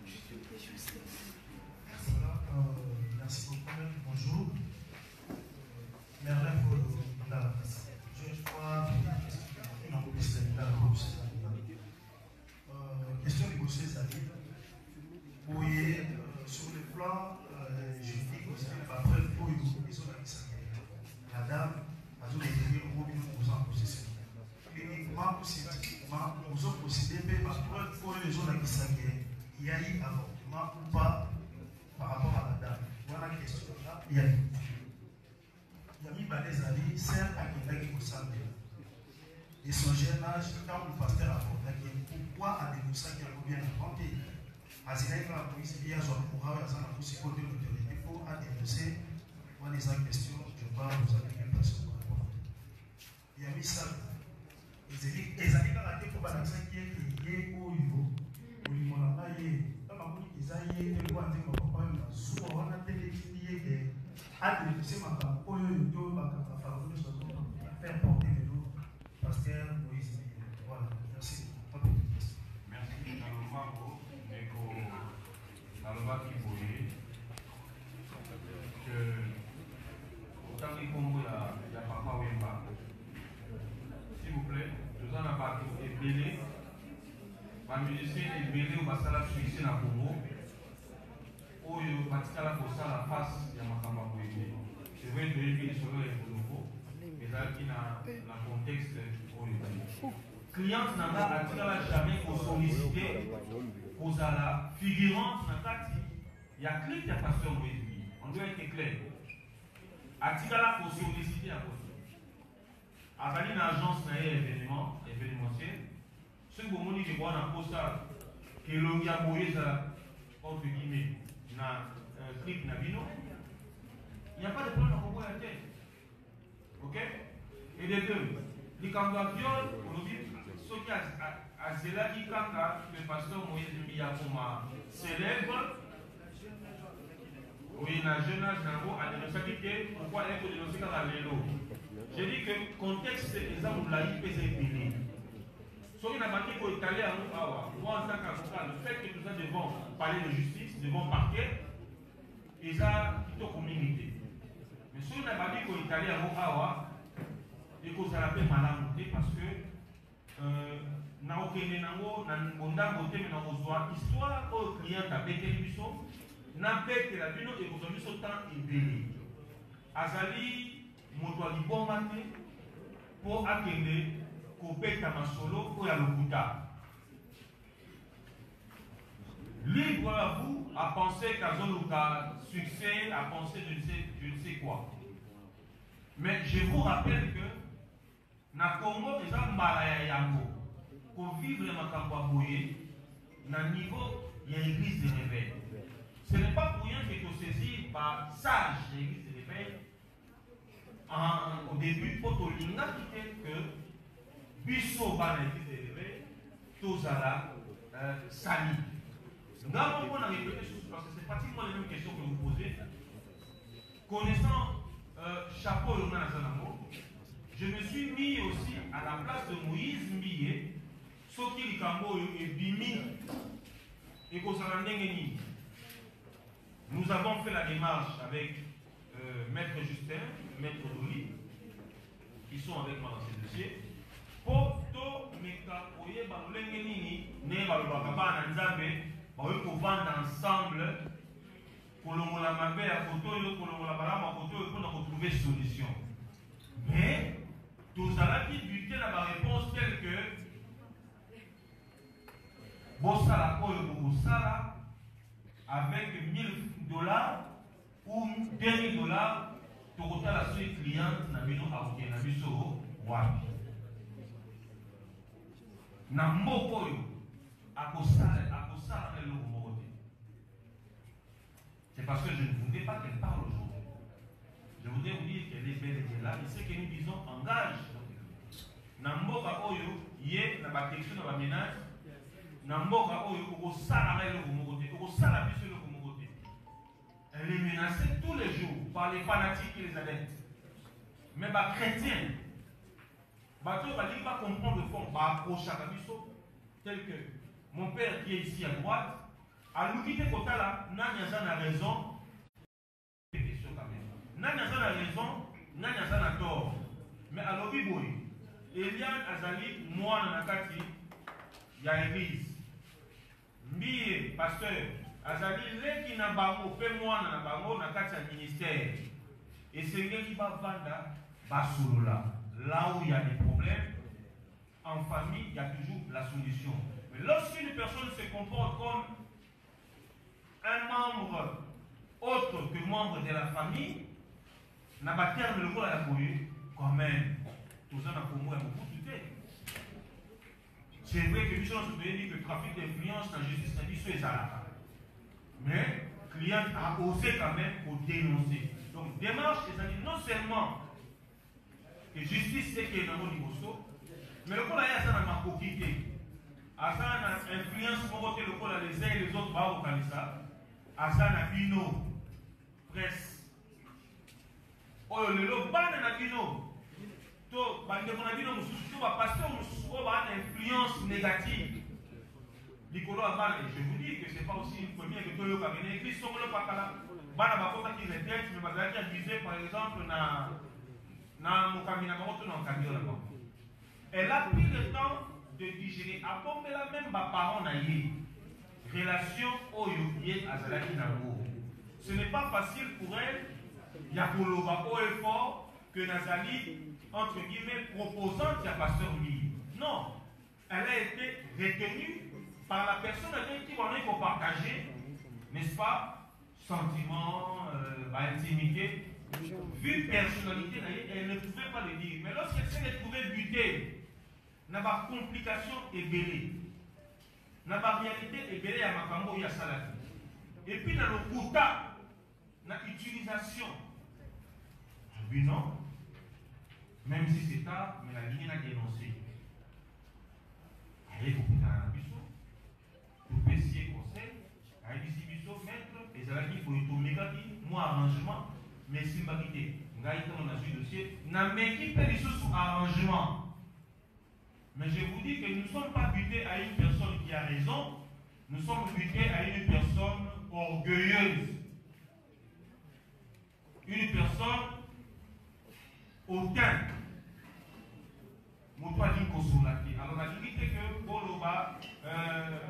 juste merci. Voilà, merci beaucoup. Bonjour. Merveille pour la place. Je crois question négociée, ça dit. Oui, sur le plan juridique aussi, après pour ils ont la dame a tout déterminé au bout d'une en possession. Uniquement ou scientifiquement, nous avons possédé, mais pour les gens qui il y a eu avortement ou pas par il y a mis des années, certes, à quelqu'un qui vous semble. Et son jeune âge, quand le pasteur a abordé, pourquoi avez-vous ça qui a bien raconté? Azinaïka la police, il y a son courage, à la police, côté de l'autorité, pour dénoncer, moi, les questions, je parle aux amis de personne. Il y a mis ça. Les années qui ont été pour balancer qui est lié au niveau, au niveau de la maille, comme on dit, ils ont été le roi de mon papa, souvent on a été lié à dénoncer ma femme, au lieu de tout, ma femme, faire porter de l'eau, pasteur Moïse. Voilà, merci. Merci, Naloma, Neko, Naloma Kiboye, que autant qu'il Congo, il y a Papa Wemba. S'il vous plaît, nous en avons parlé ébélé. Ma musicien ébélé au Basala Suisse na Congo. Oyo Batikala Kosa la face de Makamba Boye. C'est vrai que les solo est nouveau, mais là qui n'a le contexte Oyo. Cliente n'a pas jamais sollicité aux ala figurante n'a pas dit. Il y a clé qui a pasteur Moïse. On doit être clair. Atikala pour solliciter à côté. Avant une agence n'a événementiel, ceux qui ont dit que moi dans posta que l'on y a Moïse entre guillemets na clip na bino, il n'y a pas de problème à Congo la tête. Ok? Et de deux, les cambaviol, on dit ceux qui a cela qui kanga le pasteur Moïse Mbiyakoma célèbre. Oui, dans le jeune âge, à dénoncer pourquoi elle est dénoncée dans la vélo. Je dis que le contexte des exemples de la IP est épilé. Ce qui n'a pas dit qu'il est allé à Mouawa, moi en tant qu'avocat, le fait que nous devons parler de justice, devons parquet, ils ont plutôt communauté. Mais ce qui n'a pas dit qu'il est allé à Mouawa, et qu'on s'est appelé malin parce que na okende nango na bondango te mais na kozwa histoire au client a bété biso na bété la bino et kozwa biso temps ebele azali moto alibomba te pour akende kobeta masolo oyo ya lokuta libre à vous à penser qu'azoluka succès à penser je ne sais quoi mais je vous rappelle que na Congo eza mbala ya yango pour vivre le makambo à boyer na niveau il y a l'église de réveil. Ce n'est pas pour rien que tu saisis par sage l'église de réveil au début pour te linga que biso ba l'église de réveil tozala sali. Nous avons répété parce que c'est pratiquement les mêmes questions que vous posez. Connaissant chapeau le Nazanamo, je me suis mis aussi à la place de Moïse Mbiye. Soki likambo et bimi et nous avons fait la démarche avec Maître Justin, Maître Doli, qui sont avec moi dans ce dossier. Pour tout meka oye balengeni ne balobakaba na nzambe bawe ko vendre ensemble kolongola mabe ya photo yo kolongola balama photo yo pour trouver solution. Mais tous allons buter la réponse telle que Bossala Oyo Bosala avec $1000 ou $2000 pour la suite cliente na bino akoke na biso wapi. Na mboko yo akosala le moko. C'est parce que je ne voulais pas qu'elle parle aujourd'hui. Je voudrais vous dire qu'elle est belle et là, et ce que nous disons engage. Na mboka oyo ye na ba texte na ba ménage elle est menacée tous les jours par les fanatiques et les adeptes. Mais les chrétiens, ils ne vont pas comprendre le fond, tel que mon père qui est ici à droite, à l'unité Kotala, n'a raison. N'a raison, n'a tort. Mais à l'Obiboui, Eliane Azali, moi, Nakati, il y a l'église. Mbiye, pasteur, Azali, les qui n'a pas fait moi, n'a pas Nakati, ministère. Et c'est lui qui va vendre Basoulola. Là où il y a des problèmes, en famille, il y a toujours la solution. Mais lorsqu'une personne se comporte comme un membre autre que moi, membres de la famille, n'a pas terme le rôle à la police, quand même, tout ça n'a pas beaucoup de temps. C'est vrai que nous sommes dit que le trafic d'influence dans la justice n'a dit sur les arabes. Mais le client a osé quand même pour dénoncer. Donc, démarche, c'est-à-dire non seulement que justice c'est qu'il y a un niveau, mais le rôle à ça n'a pas quitté. À ça, on a influence pour voter le rôle à les uns et les autres, bah, au Canada. À ça, on a bino, presse. Oh, le lot, bah, on a bino. Tout, bah, on a bino, tout, bah, pasteur, on a une influence négative. Nicolas Abane, je vous dis que ce n'est pas aussi une première que tout le cabinet. Ils sont le pacala. Bah, la bafota qui les têtes, mais bah, qui a visé, par exemple, dans mon cabinet, dans le cabinet là-bas. Elle a pris le temps de digérer. À bon, mais la même parents n'a eu relation au yobier à Zalaki Nango. Ce n'est pas facile pour elle, Yakoloba au effort, que Nazali, entre guillemets, proposante à pasteur Lee. Non, elle a été retenue par la personne avec qui on est pour partager, n'est-ce pas, sentiments, intimité. Vu personnalité, elle ne pouvait pas le dire. Mais lorsqu'elle s'est retrouvée butée, n'a pas complication et belé. N'a pas réalité et belé à Makambo ya Salati. Et puis dans le quota, dans l'utilisation. Oui, non. Même si c'est tard, mais la ligne a dénoncé. Allez, vous pouvez dans la biso. Vous pouvez essayer conseil. Allez, ici, biso, maître. Et ça va dire, il faut y tourner, moi, arrangement. Mais si je ne sais pas, on a su dossier. N'a pas équipé les choses sous arrangement. Mais je vous dis que nous ne sommes pas butés à une personne qui a raison, nous sommes butés à une personne orgueilleuse. Une personne hautaine. Moto a dit qu'on alors la limite que Boloba,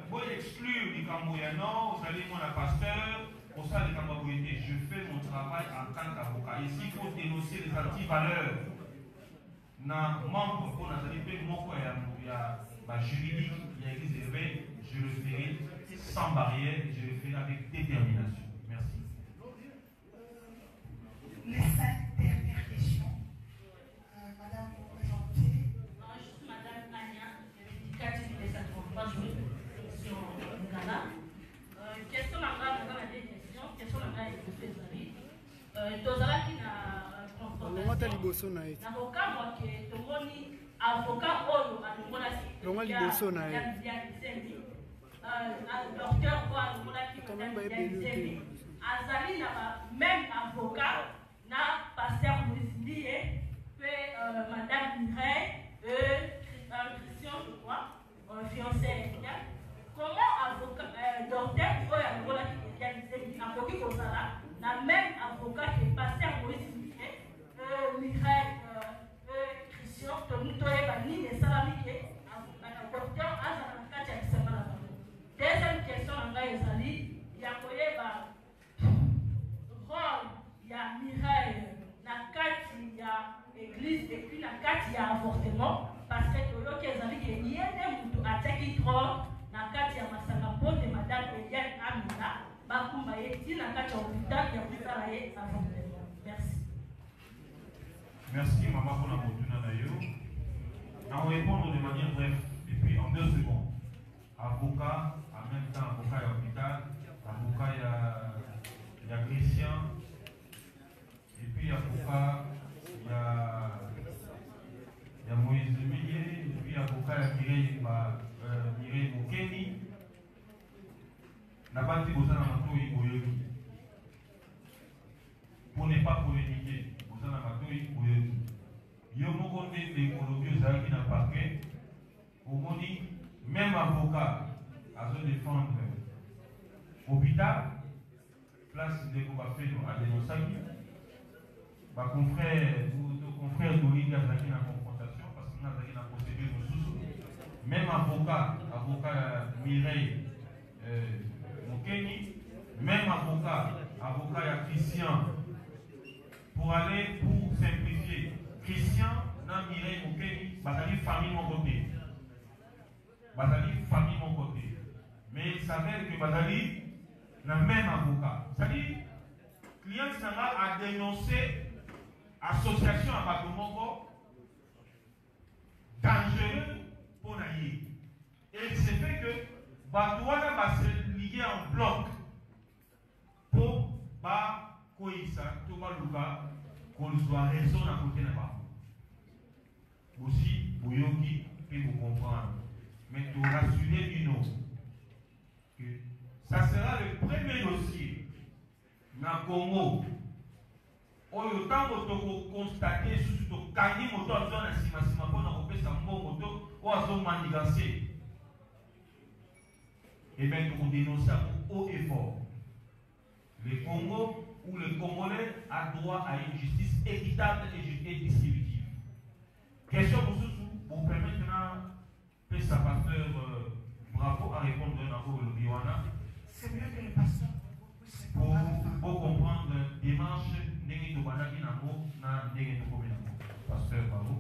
vous exclure les Camboyano, vous allez moi la pasteur, pour ça les Camboyanois, je fais mon travail en tant qu'avocat. Ici, il faut dénoncer les antivaleurs. Na membre pour la santé, mon juridique, il y a église élevée, je le ferai sans barrière, je le ferai avec détermination. Merci. Les 5 dernières questions. Madame, vous présentez. Je suis Madame Anya, éducatrice des 53 jours sur le Ghana. Question la des questions, question la grande des Tozala qui n'a confrontation. L'avocat, moi, qui est avocat, il y a docteur, Azali n'a même avocat, n'a pasteur Mousili, Madame Mireille, Christian, je crois, fiancé. Comment avocat, docteur, n'a même avocat qui est pasteur Mousili, Mireille, Christian, docteur deuxième question, il y a rôle, il y a Mireille, il y a église et puis il y a avortement parce que il y a des attaques qui trônent na kati ya masanga pote madame Eliane Amina bakumba yeti na kati ya hôpital ya kusala ye avortement. Merci. Merci maman pour la motuna d'ailleurs. On va répondre de manière brève et puis en 2 secondes. Avocat, en même temps avocat à l'hôpital, avocat il y a Christian, et puis avocat il y a Moïse Millier, et puis avocat il y a Mireille Mokeni. N'a-t-il pas dit que vous pour ne pas polémiquer, vous en avez il y a beaucoup d'économies qui n'ont pas fait. Même avocat à se défendre hôpital, place de Kouafé à Dénosaki, ma confrère Doringue a été en confrontation parce qu'on a été en procédure de sous. Même avocat Mireille Mokeni, même avocat à Christian, pour aller pour simplifier. Christian, n'a Mireille Mokeni, Batali famille mon côté. Batali famille mon côté. Mais il s'avère que Batali n'a même avocat. C'est-à-dire, client a dénoncé l'association à Batomoko dangereux pour Naïe. Et c'est fait que Batouana va se lier en bloc pour ba Koïsa, tout va Luka, qu'on soit raison à côté de Bamou. Aussi, Bouyoki peut vous comprendre. Mais pour rassurer du nom, que ça sera le premier dossier dans le Congo. Autant que constater sous le cani moto à zone à pour nous repérer sa moto ou à zone manigancée. Et bien nous dénonçons haut et fort. Le Congo ou le Congolais a droit à une justice équitable et distributive. Question pour vous permettre maintenant, sa pasteur bravo à répondre dans le Biwana. C'est mieux que le pasteur. Pour comprendre la démarche, pasteur bravo.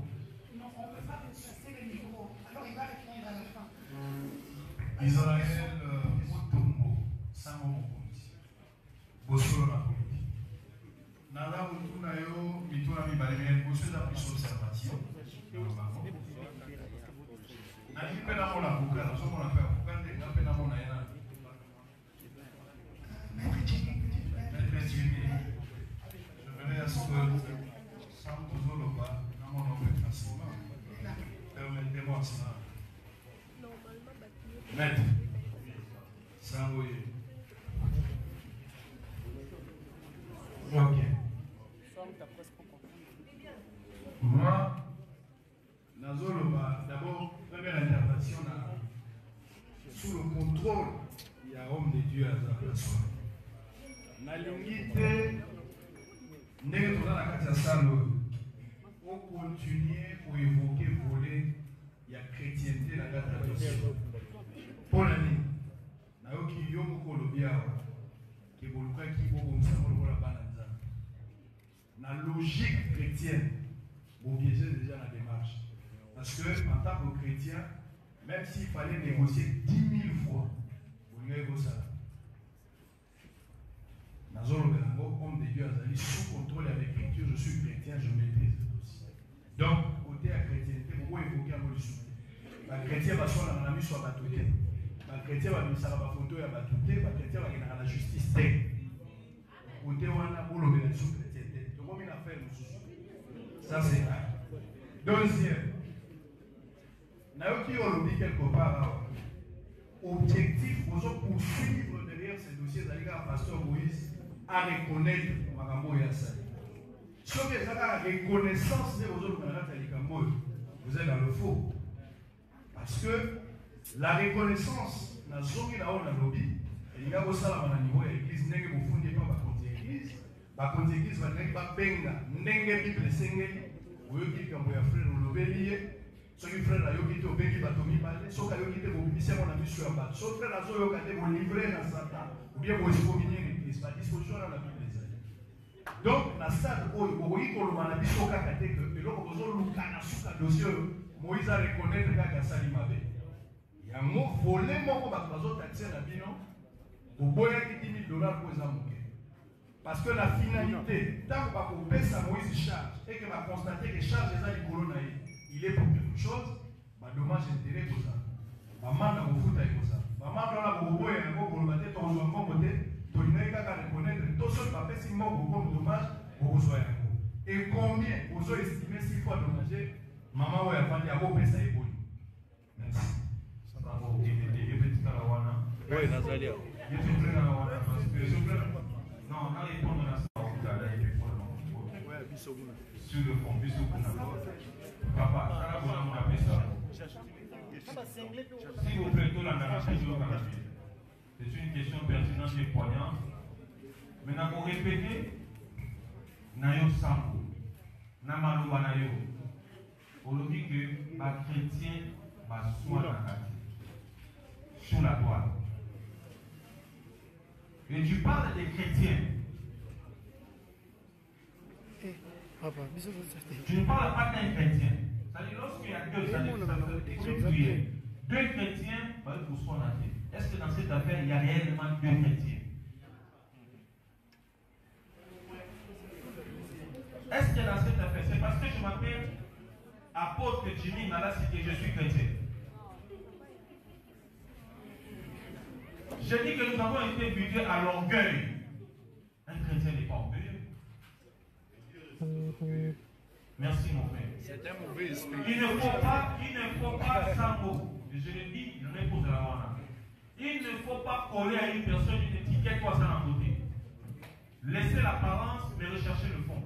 Non, on ne peut pas chasser le micro. Alors il va répondre à la fin. Israël, Motombo, Samo Mokonzi, Bosolo na Politi. Nala Mutuna yo, Mituna Mibalé, Bosolo da plus observation. Nali pena mona buka, na somo na pena buka, na pena mona yana. Je venais à ce que, sans Bosoloba, na mon nom facilement. Permettez-moi cela. Maître, Sangoye. Ok. Moi, Nazoloba, d'abord, première intervention sous le contrôle, il y a homme de Dieu à la personne. Nalingite, n'est pas la catastrophe. On continue pour évoquer, voler, il y a chrétienté dans la catastrophe. Pour l'année, nayoki yomo kolobia qui boluka qui bobo msamo la bananza. Na logique chrétienne, vous piégez déjà la démarche. Parce que en tant que chrétien, même s'il fallait négocier 10 000 fois, vous n'avez pas ça. Nazolo Benango, homme de Dieu, Azali, sous contrôle avec l'écriture, je suis chrétien, je maîtrise le dossier. Donc, côté à chrétienté, vous pouvez évoquer un mot du soutien. Les chrétiens vont sur la mamie soit battuté. Les chrétiens vont sur la photo et battuté. Les chrétiens vont dans la justice. Côté où on a pour le sous chrétienté. Donc, on a affaire ça, c'est ça. Deuxième, Naoki on dit quelque part, objectif, pour poursuivre derrière ces dossiers, d'ailleurs, pasteur Moïse, à reconnaître Magambo Yassa. Si vous avez la reconnaissance de vos autres, vous êtes dans le faux. Parce que la reconnaissance, na zongi na ona lobby, il y a aussi à niveau de l'église, n'est-ce pas fondé par la l'église, la église va n'être pas benga, n'est-ce Bible sengeli, vous avez dit que vous avez frère au lobby, ceux qui frère la yoki to bengi batomi balé, ceux qui ont quitté vos missions on a mis sur la base, ceux frère la zo yo kate vos livrés dans Satan, ou bien vos expominés l'église, pas disposition dans la Bible. Donc, dans stade où vous voyez que l'on a dit que l'on a dit dossier, Moïse a reconnaître que Sali Mabé. Il y a un mot volé, mon bateau taxé à Bino, vous voyez que 10 000 $ pour les amours. Parce que la finalité, tant que vous payez ça, Moïse charge, et que va constater que charge les colonnes, il est pour quelque chose, bah dommage intérêt pour ça. Maman n'a pas foutu avec ça. Maman n'a pas foutu avec ça. Maman n'a pas foutu avec ça. Tu n'as qu'à reconnaître tout ce papier si moi vous dommage pour vous et combien vous avez estimé 6 fois dommagé maman ouais a fait à vos pesa et bon merci bravo et petit kalawana oui Nazalia je suis prêt à la wana parce que je prêt non on a répondre à ça sur le fond bisou papa ça va vous appeler ça s'il vous plaît tout la narration du Canada. C'est une question pertinente et poignante. Maintenant, pour répéter, Nayo Sambo, Namaloba Nayo, on dit que les chrétiens sont sur la sur la toile. Et tu parles des chrétiens. Tu ne parles pas d'un chrétien. C'est-à-dire, lorsqu'il y a deux chrétiens, pour soi la tête. Est-ce que dans cette affaire, il y a réellement deux chrétiens? Est-ce que dans cette affaire, c'est parce que je m'appelle apôtre Jimmy Malassi que je suis chrétien? Je dis que nous avons été butés à l'orgueil. Un chrétien n'est pas orgueilleux. Merci mon frère. C'est un mauvais esprit. Il ne faut pas sans mots. Je le dis, je ne pose la main. Il ne faut pas coller à une personne une étiquette quoi ça d'un côté. Laissez l'apparence, mais recherchez le fond.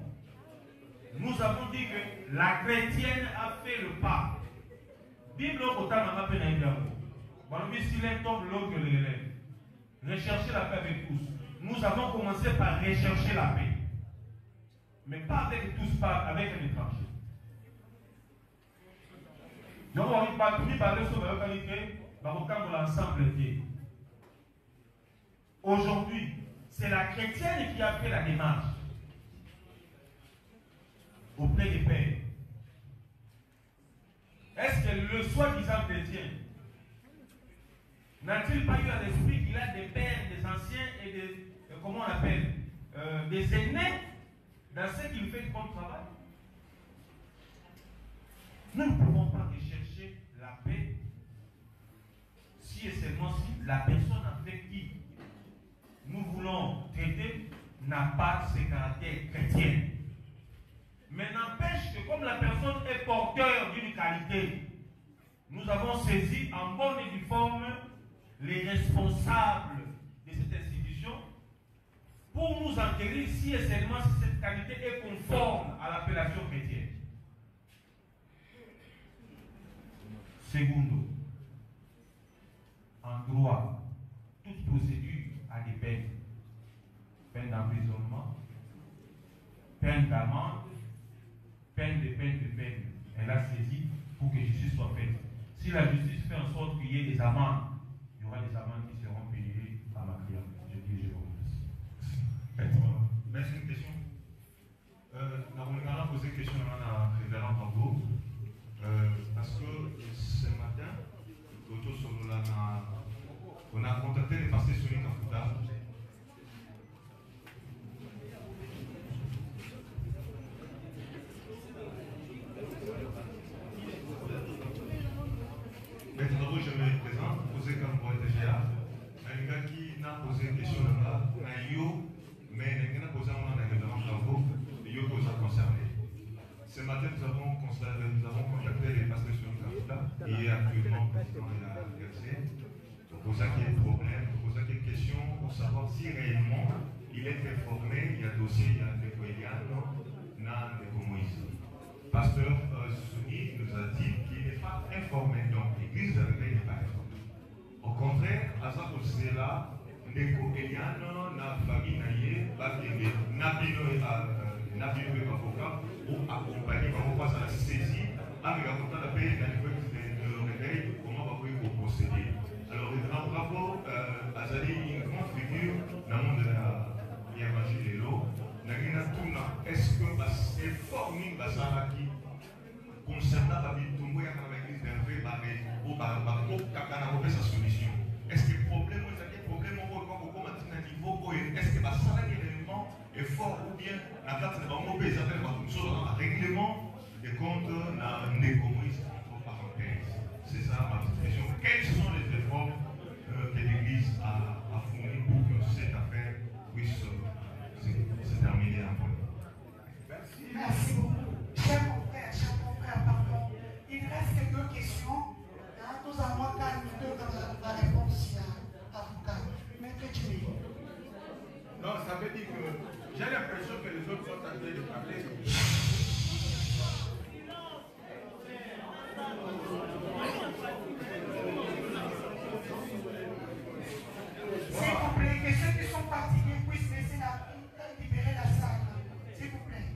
Nous avons dit que la chrétienne a fait le pas. Bible au temps n'a pas peine à dire. Si l'un tombe, l'autre le relève. Rechercher la paix avec tous. Nous avons commencé par rechercher la paix. Mais pas avec tous, pas avec un étranger. Donc on ne va pas parler sur la localité, l'ensemble. Aujourd'hui, c'est la chrétienne qui a fait la démarche auprès des pères. Est-ce que le soi-disant chrétien n'a-t-il pas eu à l'esprit qu'il a des pères, des anciens et des, comment on appelle, des aînés dans ce qu'il fait comme travail? Nous ne pouvons pas rechercher la paix si et seulement si la personne avec qui nous voulons traiter n'a pas ce caractère chrétien. Mais n'empêche que comme la personne est porteur d'une qualité, nous avons saisi en bonne et due forme les responsables de cette institution pour nous enquérir si et seulement si cette qualité est conforme à l'appellation chrétienne. Secondo, en droit, toute procédure a des peines. Peine d'emprisonnement, peine d'amende, peine. Elle a saisi pour que justice soit faite. Si la justice fait en sorte qu'il y ait des amendes, il y aura des amendes qui seront payées par ma cliente. Je vous remercie. Merci, une question. Nous allons poser une question à la révérende Tango. Parce que ce matin, on a contacté les pasteurs sur les Kafuta. Mais tout d'abord, je me présente, posé comme poète GA. Un gars qui n'a posé une question là-bas, un yo, mais il n'a posé un révérend Tango, et yo pose à concerner. Ce matin, nous avons contacté les pasteurs sur le Kafuta, et actuellement, le président de la RC, pour ça qu'il y a un problème, pour ça qu'il y a une question, pour savoir si réellement il est informé, il y a un dossier, il y a un décoyano, dans le Moïse. Pasteur Souni nous a dit qu'il n'est pas informé, donc l'église de réveil n'est pas informée. Au contraire, à ça c'est là, Ndeko Eliano, na famille naïe, Nabino et avocat, ou accompagner, comment on passe à la saisie, avec un contact de paix dans le réveil, comment on va procéder. Alors, bravo, Azali, une grande figure dans le monde de l'évangile de l'eau. Est-ce que c'est formé qui concernant la vie de Tumbo, il y a l'église d'Hervé, pour sa solution? Est-ce que le problème, est-ce que ça élément est fort ou bien la carte de un règlement des comptes dans les communistes entre parenthèses? C'est ça ma petite question. Quels sont les efforts que l'Église a fournis pour que cette affaire puisse se terminer en bonne? Merci beaucoup. Chers confrères, pardon. Il reste quelques questions. Nous allons calmer la réponse à l'avocat. Maître Jimmy. Non, ça veut dire que j'ai l'impression que les autres sont en train de parler. S'il vous plaît, que ceux qui sont fatigués puissent laisser libérer la salle. S'il vous plaît.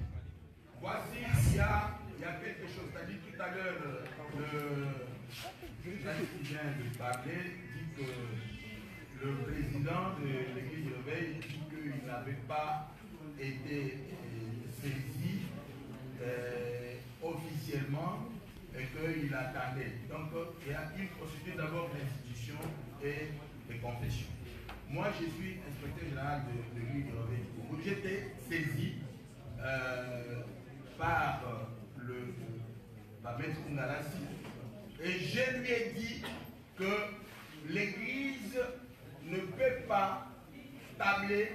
Voici, il y a quelque chose. Tu as dit tout à l'heure, le journaliste qui vient de parler dit que le président de l'église de Réveil dit qu'il n'avait pas été saisi officiellement et qu'il attendait. Donc, il constitue d'abord l'institution et les confessions. Moi, je suis inspecteur général de l'église de Réveil. J'étais saisi par Maître Ngalassi. Et je lui ai dit que l'Église ne peut pas tabler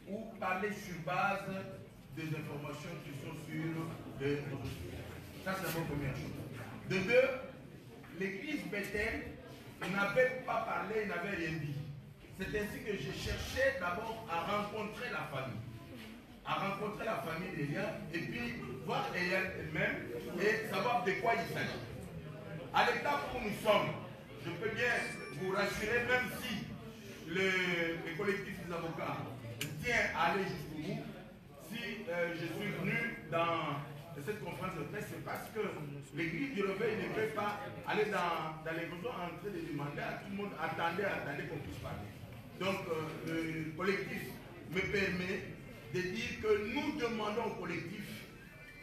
ou parler sur base des informations qui sont sur les réseaux sociaux. Ça, c'est la première chose. De deux, l'Église Bethel n'avait pas parlé, n'avait rien dit. C'est ainsi que je cherchais d'abord à rencontrer la famille d'Eliane, et puis voir Eliane elle-même et savoir de quoi il s'agit. À l'état où nous sommes, je peux bien vous rassurer, même si le collectif des avocats tient à aller jusqu'au bout, si je suis venu dans cette conférence de presse, c'est parce que l'Église du Réveil ne peut pas aller dans les besoins en train de demander à tout le monde, attendez qu'on puisse parler. Donc le collectif me permet de dire que nous demandons au collectif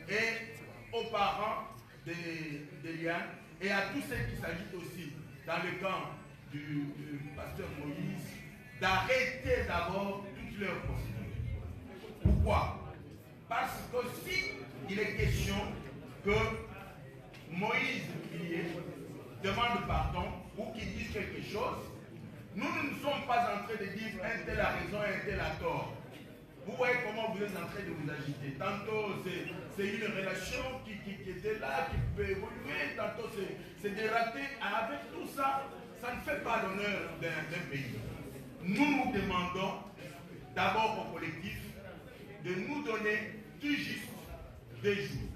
et aux parents d'Eliane et à tous ceux qui s'agitent aussi dans le camp du pasteur Moïse d'arrêter d'abord toutes leurs procédures. Pourquoi? Parce que si il est question que Moïse demande pardon ou qu'il dise quelque chose, nous ne sommes pas en train de dire un tel a raison et un tel a tort. Vous voyez comment vous êtes en train de vous agiter. Tantôt c'est une relation qui était là, qui peut évoluer, tantôt c'est dératé. Avec tout ça, ça ne fait pas l'honneur d'un pays. Nous nous demandons d'abord au collectif de nous donner tout juste des jours.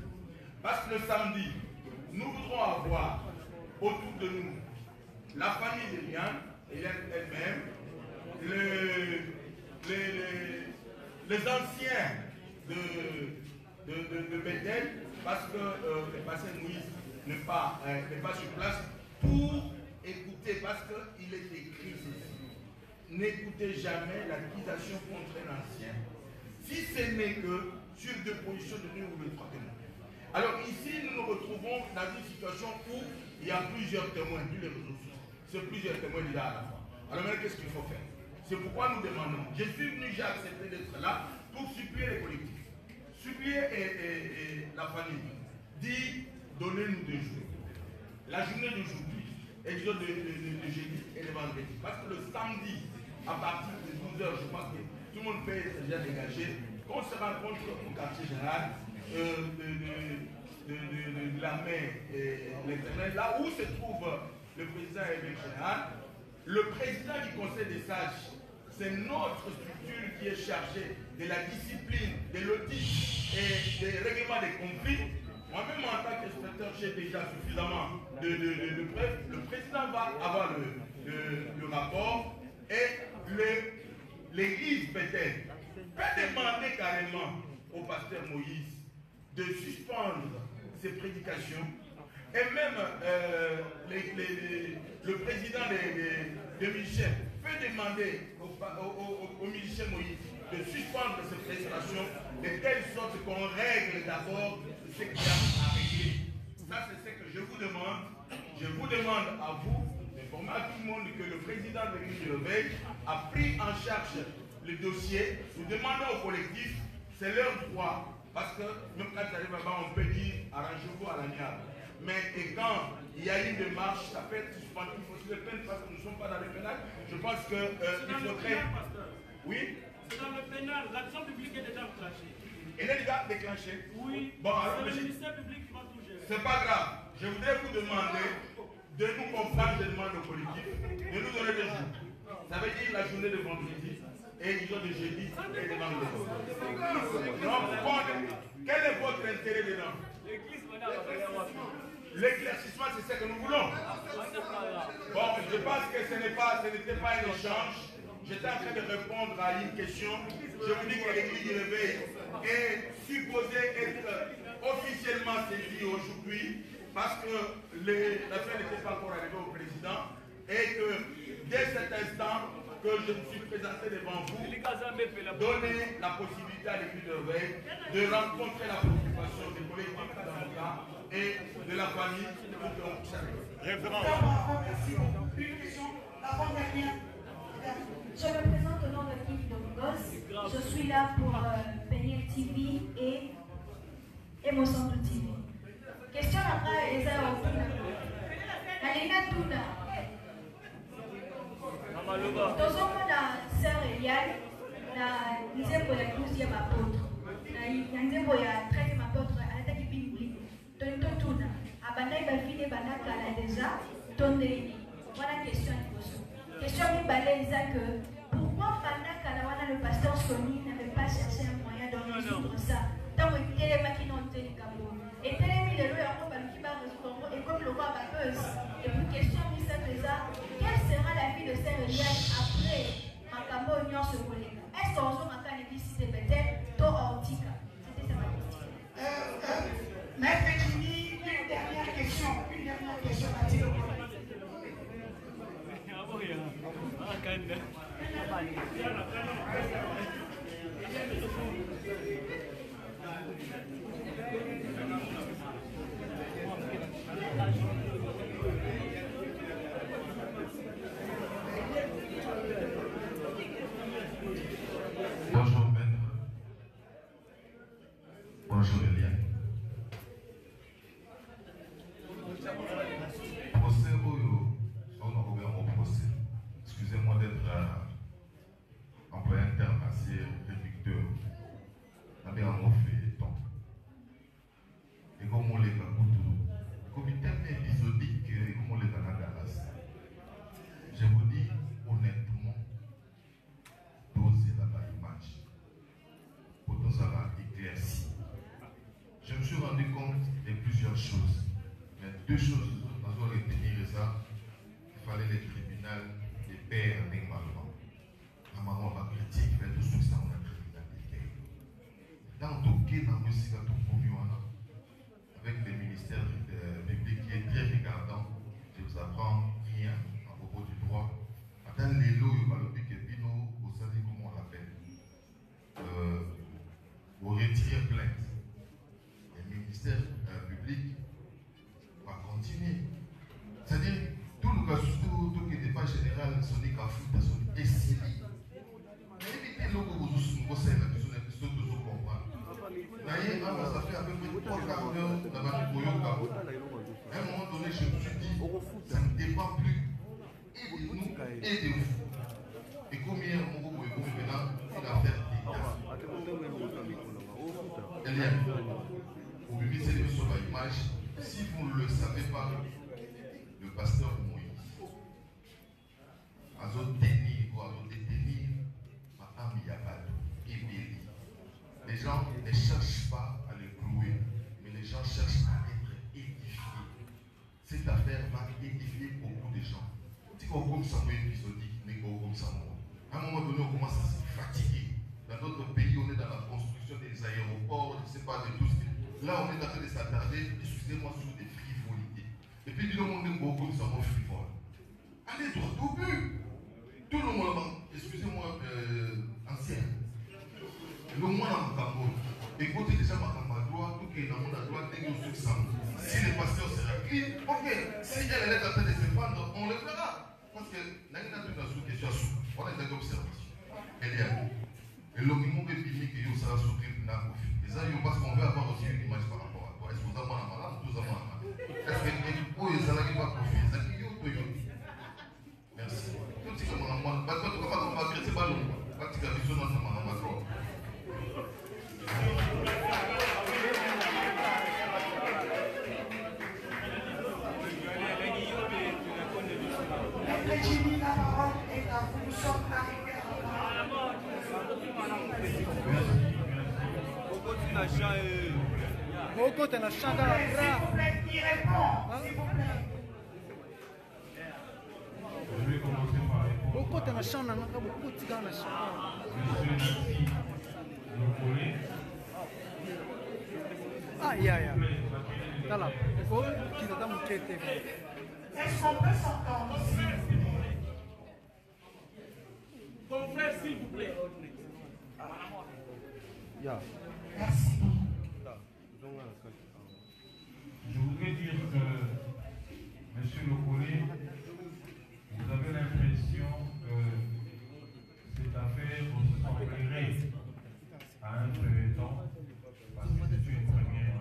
Parce que le samedi, nous voudrons avoir autour de nous la famille d'Eliane, elle-même, les anciens de Bethel, parce que le pasteur Moïse n'est pas sur place, pour écouter, parce qu'il est écrit ceci. N'écoutez jamais l'accusation contre un ancien, si ce n'est que sur deux positions de deux ou de trois témoins. Alors ici, nous nous retrouvons dans une situation où il y a plusieurs témoins, tous les réseaux sociaux. C'est plusieurs témoins déjà à la fois. Alors maintenant, qu'est-ce qu'il faut faire? C'est pourquoi nous demandons. Je suis venu, j'ai accepté d'être là pour supplier les collectifs, supplier la famille, dit donnez-nous 2 jours. La journée d'aujourd'hui, et disons de jeudi et le vendredi. Parce que le samedi, à partir de 12h, je pense que tout le monde peut être déjà dégagé. Qu'on se rencontre au quartier général de la mer et l'Éternel, là où se trouve le président et l'évêque général. Le président du Conseil des sages, c'est notre structure qui est chargée de la discipline, de l'audit et des règlements des conflits. Moi-même, en tant qu'inspecteur, j'ai déjà suffisamment de preuves. Le président va avoir le rapport et l'église Bethel peut demander carrément au pasteur Moïse de suspendre ses prédications. Et même le président de Michel peut demander au musicien Moïse de suspendre ses prestations de telle sorte qu'on règle d'abord ce qu'il y a à régler. Ça, c'est ce que je vous demande. Je vous demande à vous d'informer à tout le monde que le président de l'Église du Réveil a pris en charge le dossier. Nous demandons au collectif, c'est leur droit. Parce que même quand tu arrives là-bas, on peut dire arrangez-vous à l'amiable. Mais quand il y a une démarche, ça peut être suspendu. Il faut se le peine parce que nous ne sommes pas dans le pénal. Je pense que il faudrait. Oui. C'est dans le pénal. L'action publique est déjà déclenchée. Elle est déjà déclenchée? Oui. Bon, alors, c'est le ministère public qui va tout gérer. C'est pas grave. Je voudrais vous demander de nous comprendre, je demande au collectif, de nous donner des jours. Ça veut dire la journée de vendredi et disons de jeudi et de vendredi. Donc, quel est votre intérêt dedans? L'éclaircissement, c'est ce que nous voulons. Bon, je pense que ce n'était pas un échange. J'étais en train de répondre à une question. Je vous dis que l'Église du Réveil est supposée être officiellement saisie aujourd'hui parce que l'affaire n'était pas encore arrivée au président et que dès cet instant que je me suis présenté devant vous, donner la possibilité à l'Église du Réveil de rencontrer la préoccupation des collectifs d'avocats et de la famille pour qu'on puisse arriver. Merci beaucoup. Une question, l'avant-dernière. Je me présente au nom de Yves Domingos. Je suis là pour Peniel TV et et Mosanto TV. Question après, Eza Okuna. Alina Tuna. Tozomona sœur Eliane, na nzembo ya 12e apôtre. Na nzembo ya 13e apôtre, alataki Bible. Tona. Abandai bafine banakala déjà, tondeni. Voilà question à poser. Question mibale, que pourquoi banakala wana le pasteur Sony n'avait pas cherché un moyen de résoudre ça? Tant qu'il y a des maquinots de Télécamo. Et Télémi, le loi, qui va résoudre, et comme le roi Babeuse. Et puis, question déjà, quelle sera la vie de Sœur Eliane après Macambo Union ce collègue? Est-ce qu'on a un nécessité peut-être tôt ortica? C'était ça ma question. Maître Jimmy, une dernière question. Mathilde. Bonjour maître. Bonjour Eliane. Procès Oyo, on a ouvert mon procès. Excusez-moi d'être employé interne assez réducteur. On a un fait temps. Et comme on les a comme il est épisodique, comme on les a Dallas. Je vous dis honnêtement, dosez la image. Pour nous avoir éclairci. Je me suis rendu compte de plusieurs choses. Mais deux choses, nous allons retenir ça. Il fallait les tribunaux, les pères normalement. À maman, ma critique, mais tout ça, on a criminalité. Dans le cas, dans le musique, avec le ministère public qui est très regardant, je vous apprends rien à propos du droit. Attends les lots, vous savez comment on l'appelle. Vous retirez plainte. Le ministère public va continuer. C'est-à-dire, tout le cas, tout qui n'est pas général, ce n'est qu'à foutre, ce n'est SCI. Mais évitez le logo, vous savez, la question est plutôt de vous comprendre. D'ailleurs, ça fait à peu près 3 quarts d'heure dans ma Koyoka. À un moment donné, je me suis dit, ça ne dépend plus et de nous et de vous. Et combien on va maintenant une affaire Eliane, vous me mettez sur l'image. Si vous ne le savez pas, le pasteur Moïse a détenir ma âme Yabado et Béli. Les gens ne cherchent pas à le clouer, mais les gens cherchent à être édifiés. Cette affaire va édifier beaucoup de gens. Si on comme ça, épisodique, n'est pas comme ça. À un moment donné, on commence à se fatiguer. Dans d'autres pays, on est dans la construction des aéroports, je ne sais pas, de tout ce qui... Là, on est en train de s'attarder, excusez-moi, sur des frivolités. Et puis, le monde est beaucoup de savons frivole. Allez droit au but. Tout le monde, excusez-moi, ancien. Le monde en Cameroun. Écoutez déjà ma droite, tout qui est dans le monde à droite, dès que vous si le pasteur sera clean, ok. Si elle est en train de se vendre, on le verra. Parce que n'a pas de question, on a des observations. Elle est à et le moment que tu dis que vous serez sous tribunal, parce qu'on veut avoir aussi une image par rapport à toi. Est-ce que vous avez un malade ou vous avez un malade? Est-ce que vous avez pas confié? Merci. Tout ce que mon amant, parce que tu ne peux pas combattre, c'est pas long. Parce que tu as vu son nom, mon amant. Maître Jimmy, la parole est à vous. Nous sommes arrivés à la mort. S'il vous plaît, qui répond? S'il vous plaît. Je vais commencer par répondre. Monsieur Nancy, nos collègues. Est-ce qu'on peut s'entendre ici? Confrère, s'il vous plaît. Merci. Je voudrais dire que, monsieur le collègue, vous avez l'impression que cette affaire ressemblerait à un premier temps, parce que c'est une première en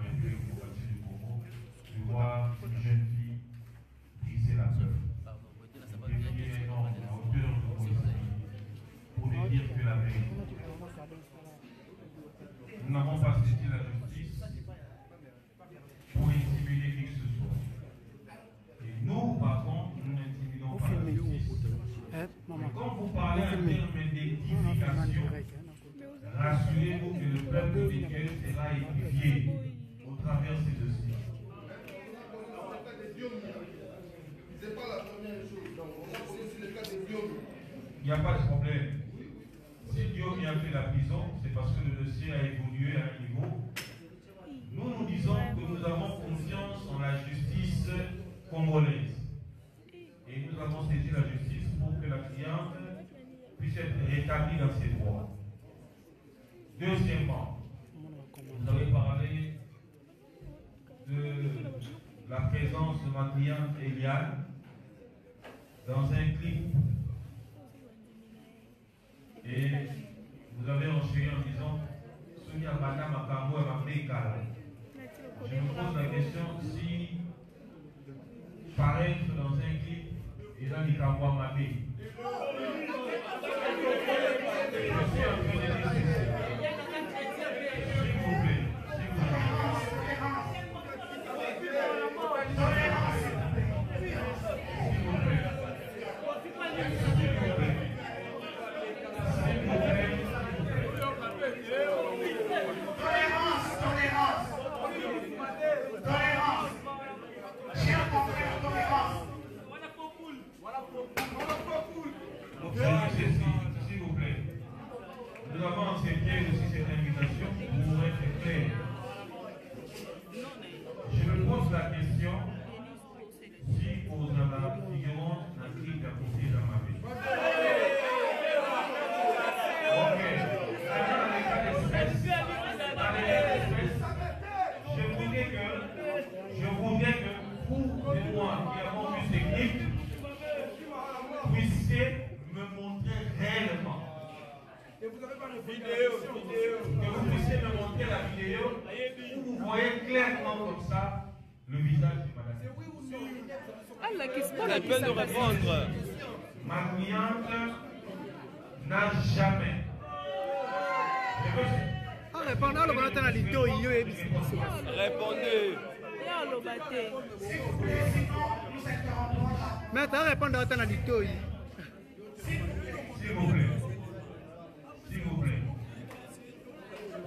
nous n'avons pas saisi la justice pour intimider qui que ce soit. Et nous, par contre, nous n'intimidons pas la justice. Mais quand vous parlez en termes d'édification, rassurez-vous que le peuple de Dieu sera édifié au travers de ces dossiers. C'est pas la première chose. Donc, on a posé sur le cas de Dieu. Il n'y a pas de problème. Si Dieu a fait la prison, c'est parce que le dossier a évolué à un niveau. Nous disons que nous avons confiance en la justice congolaise. Et nous avons saisi la justice pour que la cliente puisse être rétablie dans ses droits. Deuxièmement, vous avez parlé de la présence de ma cliente Eliane dans un clip. Et vous avez enchaîné en disant Sonia Madame Makambo et Mambeka. Je me pose la question si paraître dans un clip et dans les Kambo Mabé. Je suis en train de dire ceci. S'il vous plaît, s'il vous plaît. Nous avons accepté aussi cette invitation pour être clair. Je me pose la question si aux figurants inscrits à côté de ma vie. Ok. Dans les cas d'espèce, je voudrais que vous et moi qui avons vu ces clips puissiez me montrer réellement. Et vous n'avez pas de vidéo. Que vous puissiez me montrer la vidéo où vous voyez clairement comme ça le visage de madame. C'est oui ou non? La peine de répondre. Ma cliente n'a jamais. Répondez. Mais tu as répondu à ton adito. S'il vous plaît. S'il vous plaît.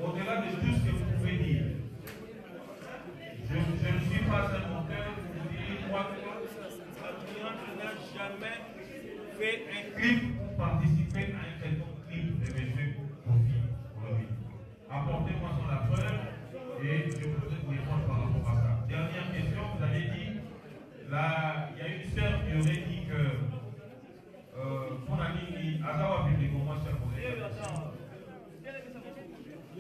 Au-delà de tout ce que vous pouvez dire, je ne suis pas un menteur pour vous dire moi que ma cliente n'a jamais fait un clip pour participer à un quelconque clip de M. Kofi Olomide. Apportez-moi son la preuve et je voudrais vous répondre par rapport à ça. Dernière question, vous avez dit, là, il y a une sœur qui aurait dit que pour Nani, Azawa publiquement, c'est pour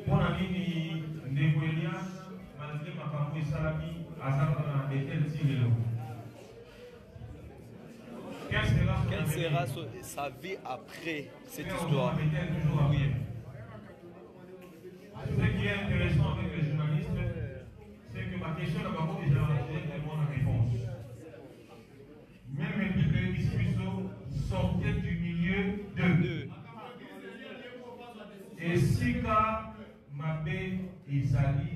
pour Nani, Negoélia, malgré Makambo et Salami, Azawa est-elle tirée. Quelle sera sa vie après cette histoire? Oui. Ce qui est intéressant avec les journalistes, c'est que ma question d'abord est directement la réponse. Même le public de Biscuiso sortait du milieu de. Et si quand Mabé et Sali,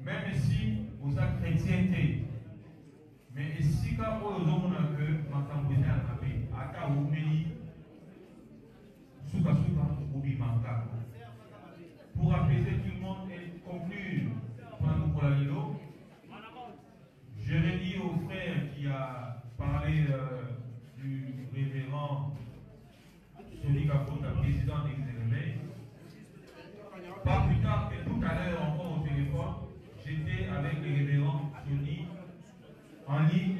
même si vous êtes chrétienté, mais si quand vous avez que ma campagne a Mabé, à ta oubli, souka oubi manka. Pour apaiser tout le monde et conclure pour la Lilo, je l'ai dit au frère qui a parlé du révérend Soni Kakota, président des Éléments. Pas plus tard que tout à l'heure, encore au téléphone, j'étais avec le révérend Soni en ligne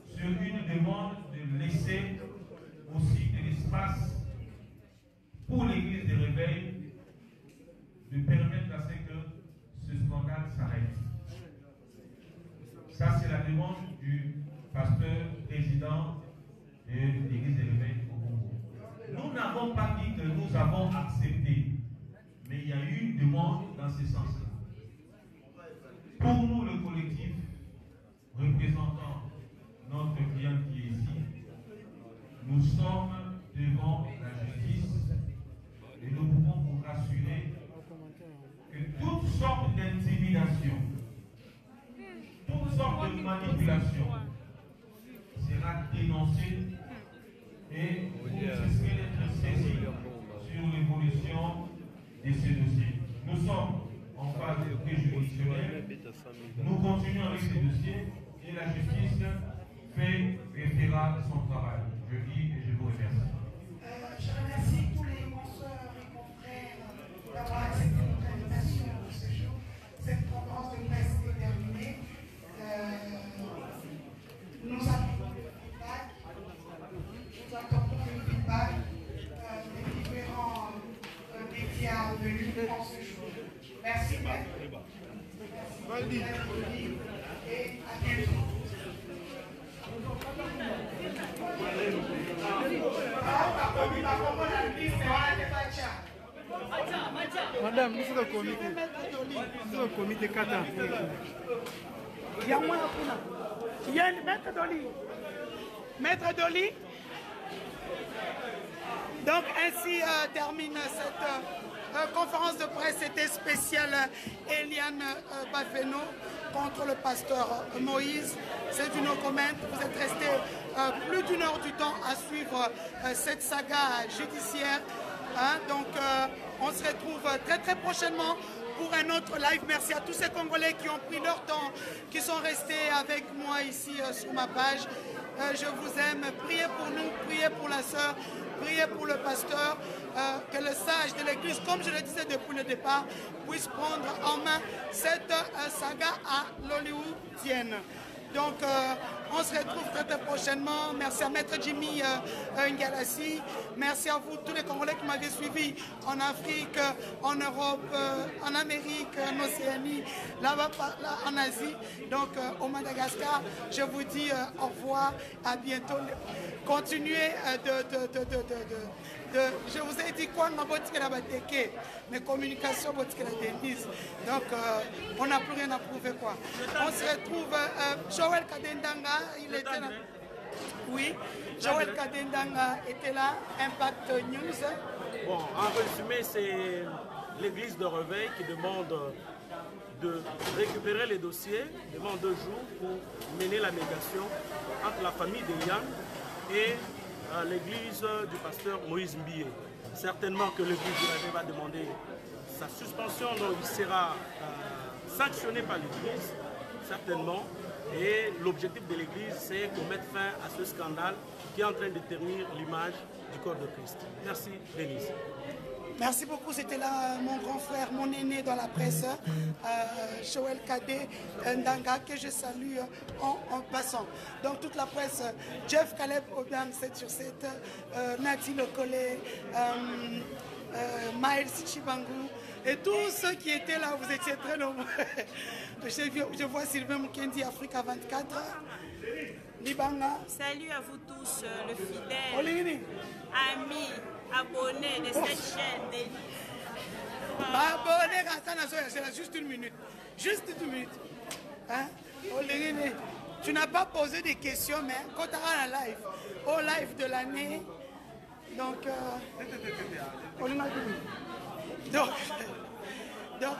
sur une demande de laisser aussi de l'espace pour l'église des réveils, de permettre à ce que ce scandale s'arrête. Ça, c'est la demande du pasteur président de l'église des réveils au Congo. Nous n'avons pas dit que nous avons accepté, mais il y a eu une demande dans ce sens-là. Pour nous, le collectif représentant notre client qui est ici, nous sommes devant la justice et nous pouvons vous rassurer sortes d'intimidation, toute sorte de manipulation sera dénoncée et vous risquez d'être saisi sur l'évolution de ce dossier. Nous sommes en phase préjudicielle. Nous continuons avec ce dossier et la justice fait son travail. Je dis et je vous remercie. Je remercie tous les consoeurs et confrères d'avoir accepté notre invitation ce jour. Cette conférence de presse est terminée. Nous attendons le feedback. Nous attendons le feedback des différents médias venus en ce jour. Merci. Merci et à bientôt. Madame, nous sommes au comité. Nous sommes au comité Kata. Il y a moins il y a une maître Dolly. Maître Dolly. Donc ainsi termine cette conférence de presse. C'était spéciale Eliane Bafeno contre le pasteur Moïse. C'est du no comment. Vous êtes resté plus d'une heure du temps à suivre cette saga judiciaire. Hein? Donc on se retrouve très très prochainement pour un autre live. Merci à tous ces Congolais qui ont pris leur temps, qui sont restés avec moi ici sur ma page. Je vous aime. Priez pour nous, priez pour la sœur, priez pour le pasteur, que le sage de l'église, comme je le disais depuis le départ, puisse prendre en main cette saga à l'hollywoodienne. Donc, on se retrouve très, très prochainement. Merci à Maître Jimmy Ngalassi. Merci à vous, tous les Congolais qui m'avaient suivi en Afrique, en Europe, en Amérique, en Océanie, là-bas en Asie, donc au Madagascar. Je vous dis au revoir, à bientôt. Continuez je vous ai dit quoi, mes communications, donc on n'a plus rien à prouver quoi. On se retrouve, Joël Kadendanga, il était là. Oui, Joël Kadendanga était là, Impact News. Bon, en résumé, c'est l'église de Réveil qui demande de récupérer les dossiers, demande 2 jours pour mener la médiation entre la famille de Yann et l'église du pasteur Moïse Mbié. Certainement que l'église de Réveil va demander sa suspension, donc il sera sanctionné par l'église, certainement. Et l'objectif de l'église, c'est de mettre fin à ce scandale qui est en train de ternir l'image du corps de Christ. Merci, Denise. Merci beaucoup, c'était là mon grand frère, mon aîné dans la presse, Joël Kadé Ndanga, que je salue en passant. Donc toute la presse, Jeff Caleb Obiang 7/7, Nati Lokole, Miles Chibangu, et tous ceux qui étaient là, vous étiez très nombreux. Je vois Sylvain Mukendi, Africa 24. Libanga. Salut à vous tous, le fidèle, amis, abonnés de cette chaîne. Abonnés, c'est juste une minute. Juste une minute. Hein? Tu n'as pas posé des questions, mais quand tu auras la live, au live de l'année, donc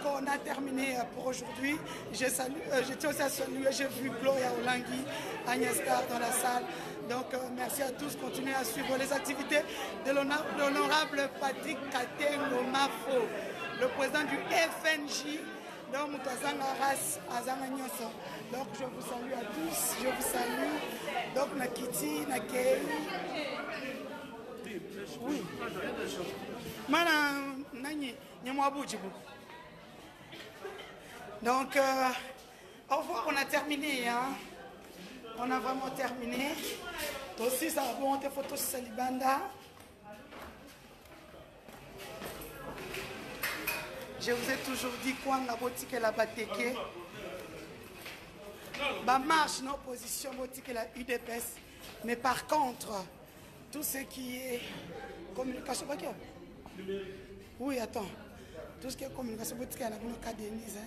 on a terminé pour aujourd'hui. Je tiens aussi à saluer, j'ai vu Gloria Olangui, Agnès Carr dans la salle. Donc merci à tous, continuez à suivre les activités de l'honorable Patrick Katengo Mafo, le président du FNJ. Donc je vous salue à tous, je vous salue. Donc Nakiti, Nakei. Oui. Donc, au revoir, on a terminé. Hein? On a vraiment terminé. Aussi, ça va monter photo sur Salibanda. Je vous ai toujours dit quoi, la boutique et la bateke. Ma marche, nos positions, boutique et la UDPS. Mais par contre, tout ce qui est communication, oui, attends. Tout ce qui est communication, boutique et la Denise.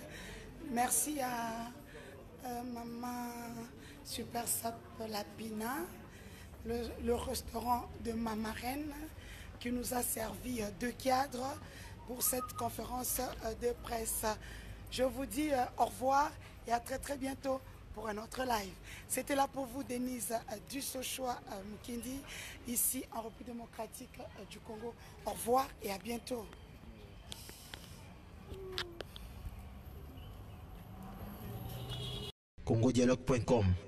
Merci à Maman Super Sap Lapina, le restaurant de ma marraine, qui nous a servi 2 cadres pour cette conférence de presse. Je vous dis au revoir et à très très bientôt pour un autre live. C'était là pour vous Denise du Sochoa Mukindi, ici en République démocratique du Congo. Au revoir et à bientôt. congodialogue.com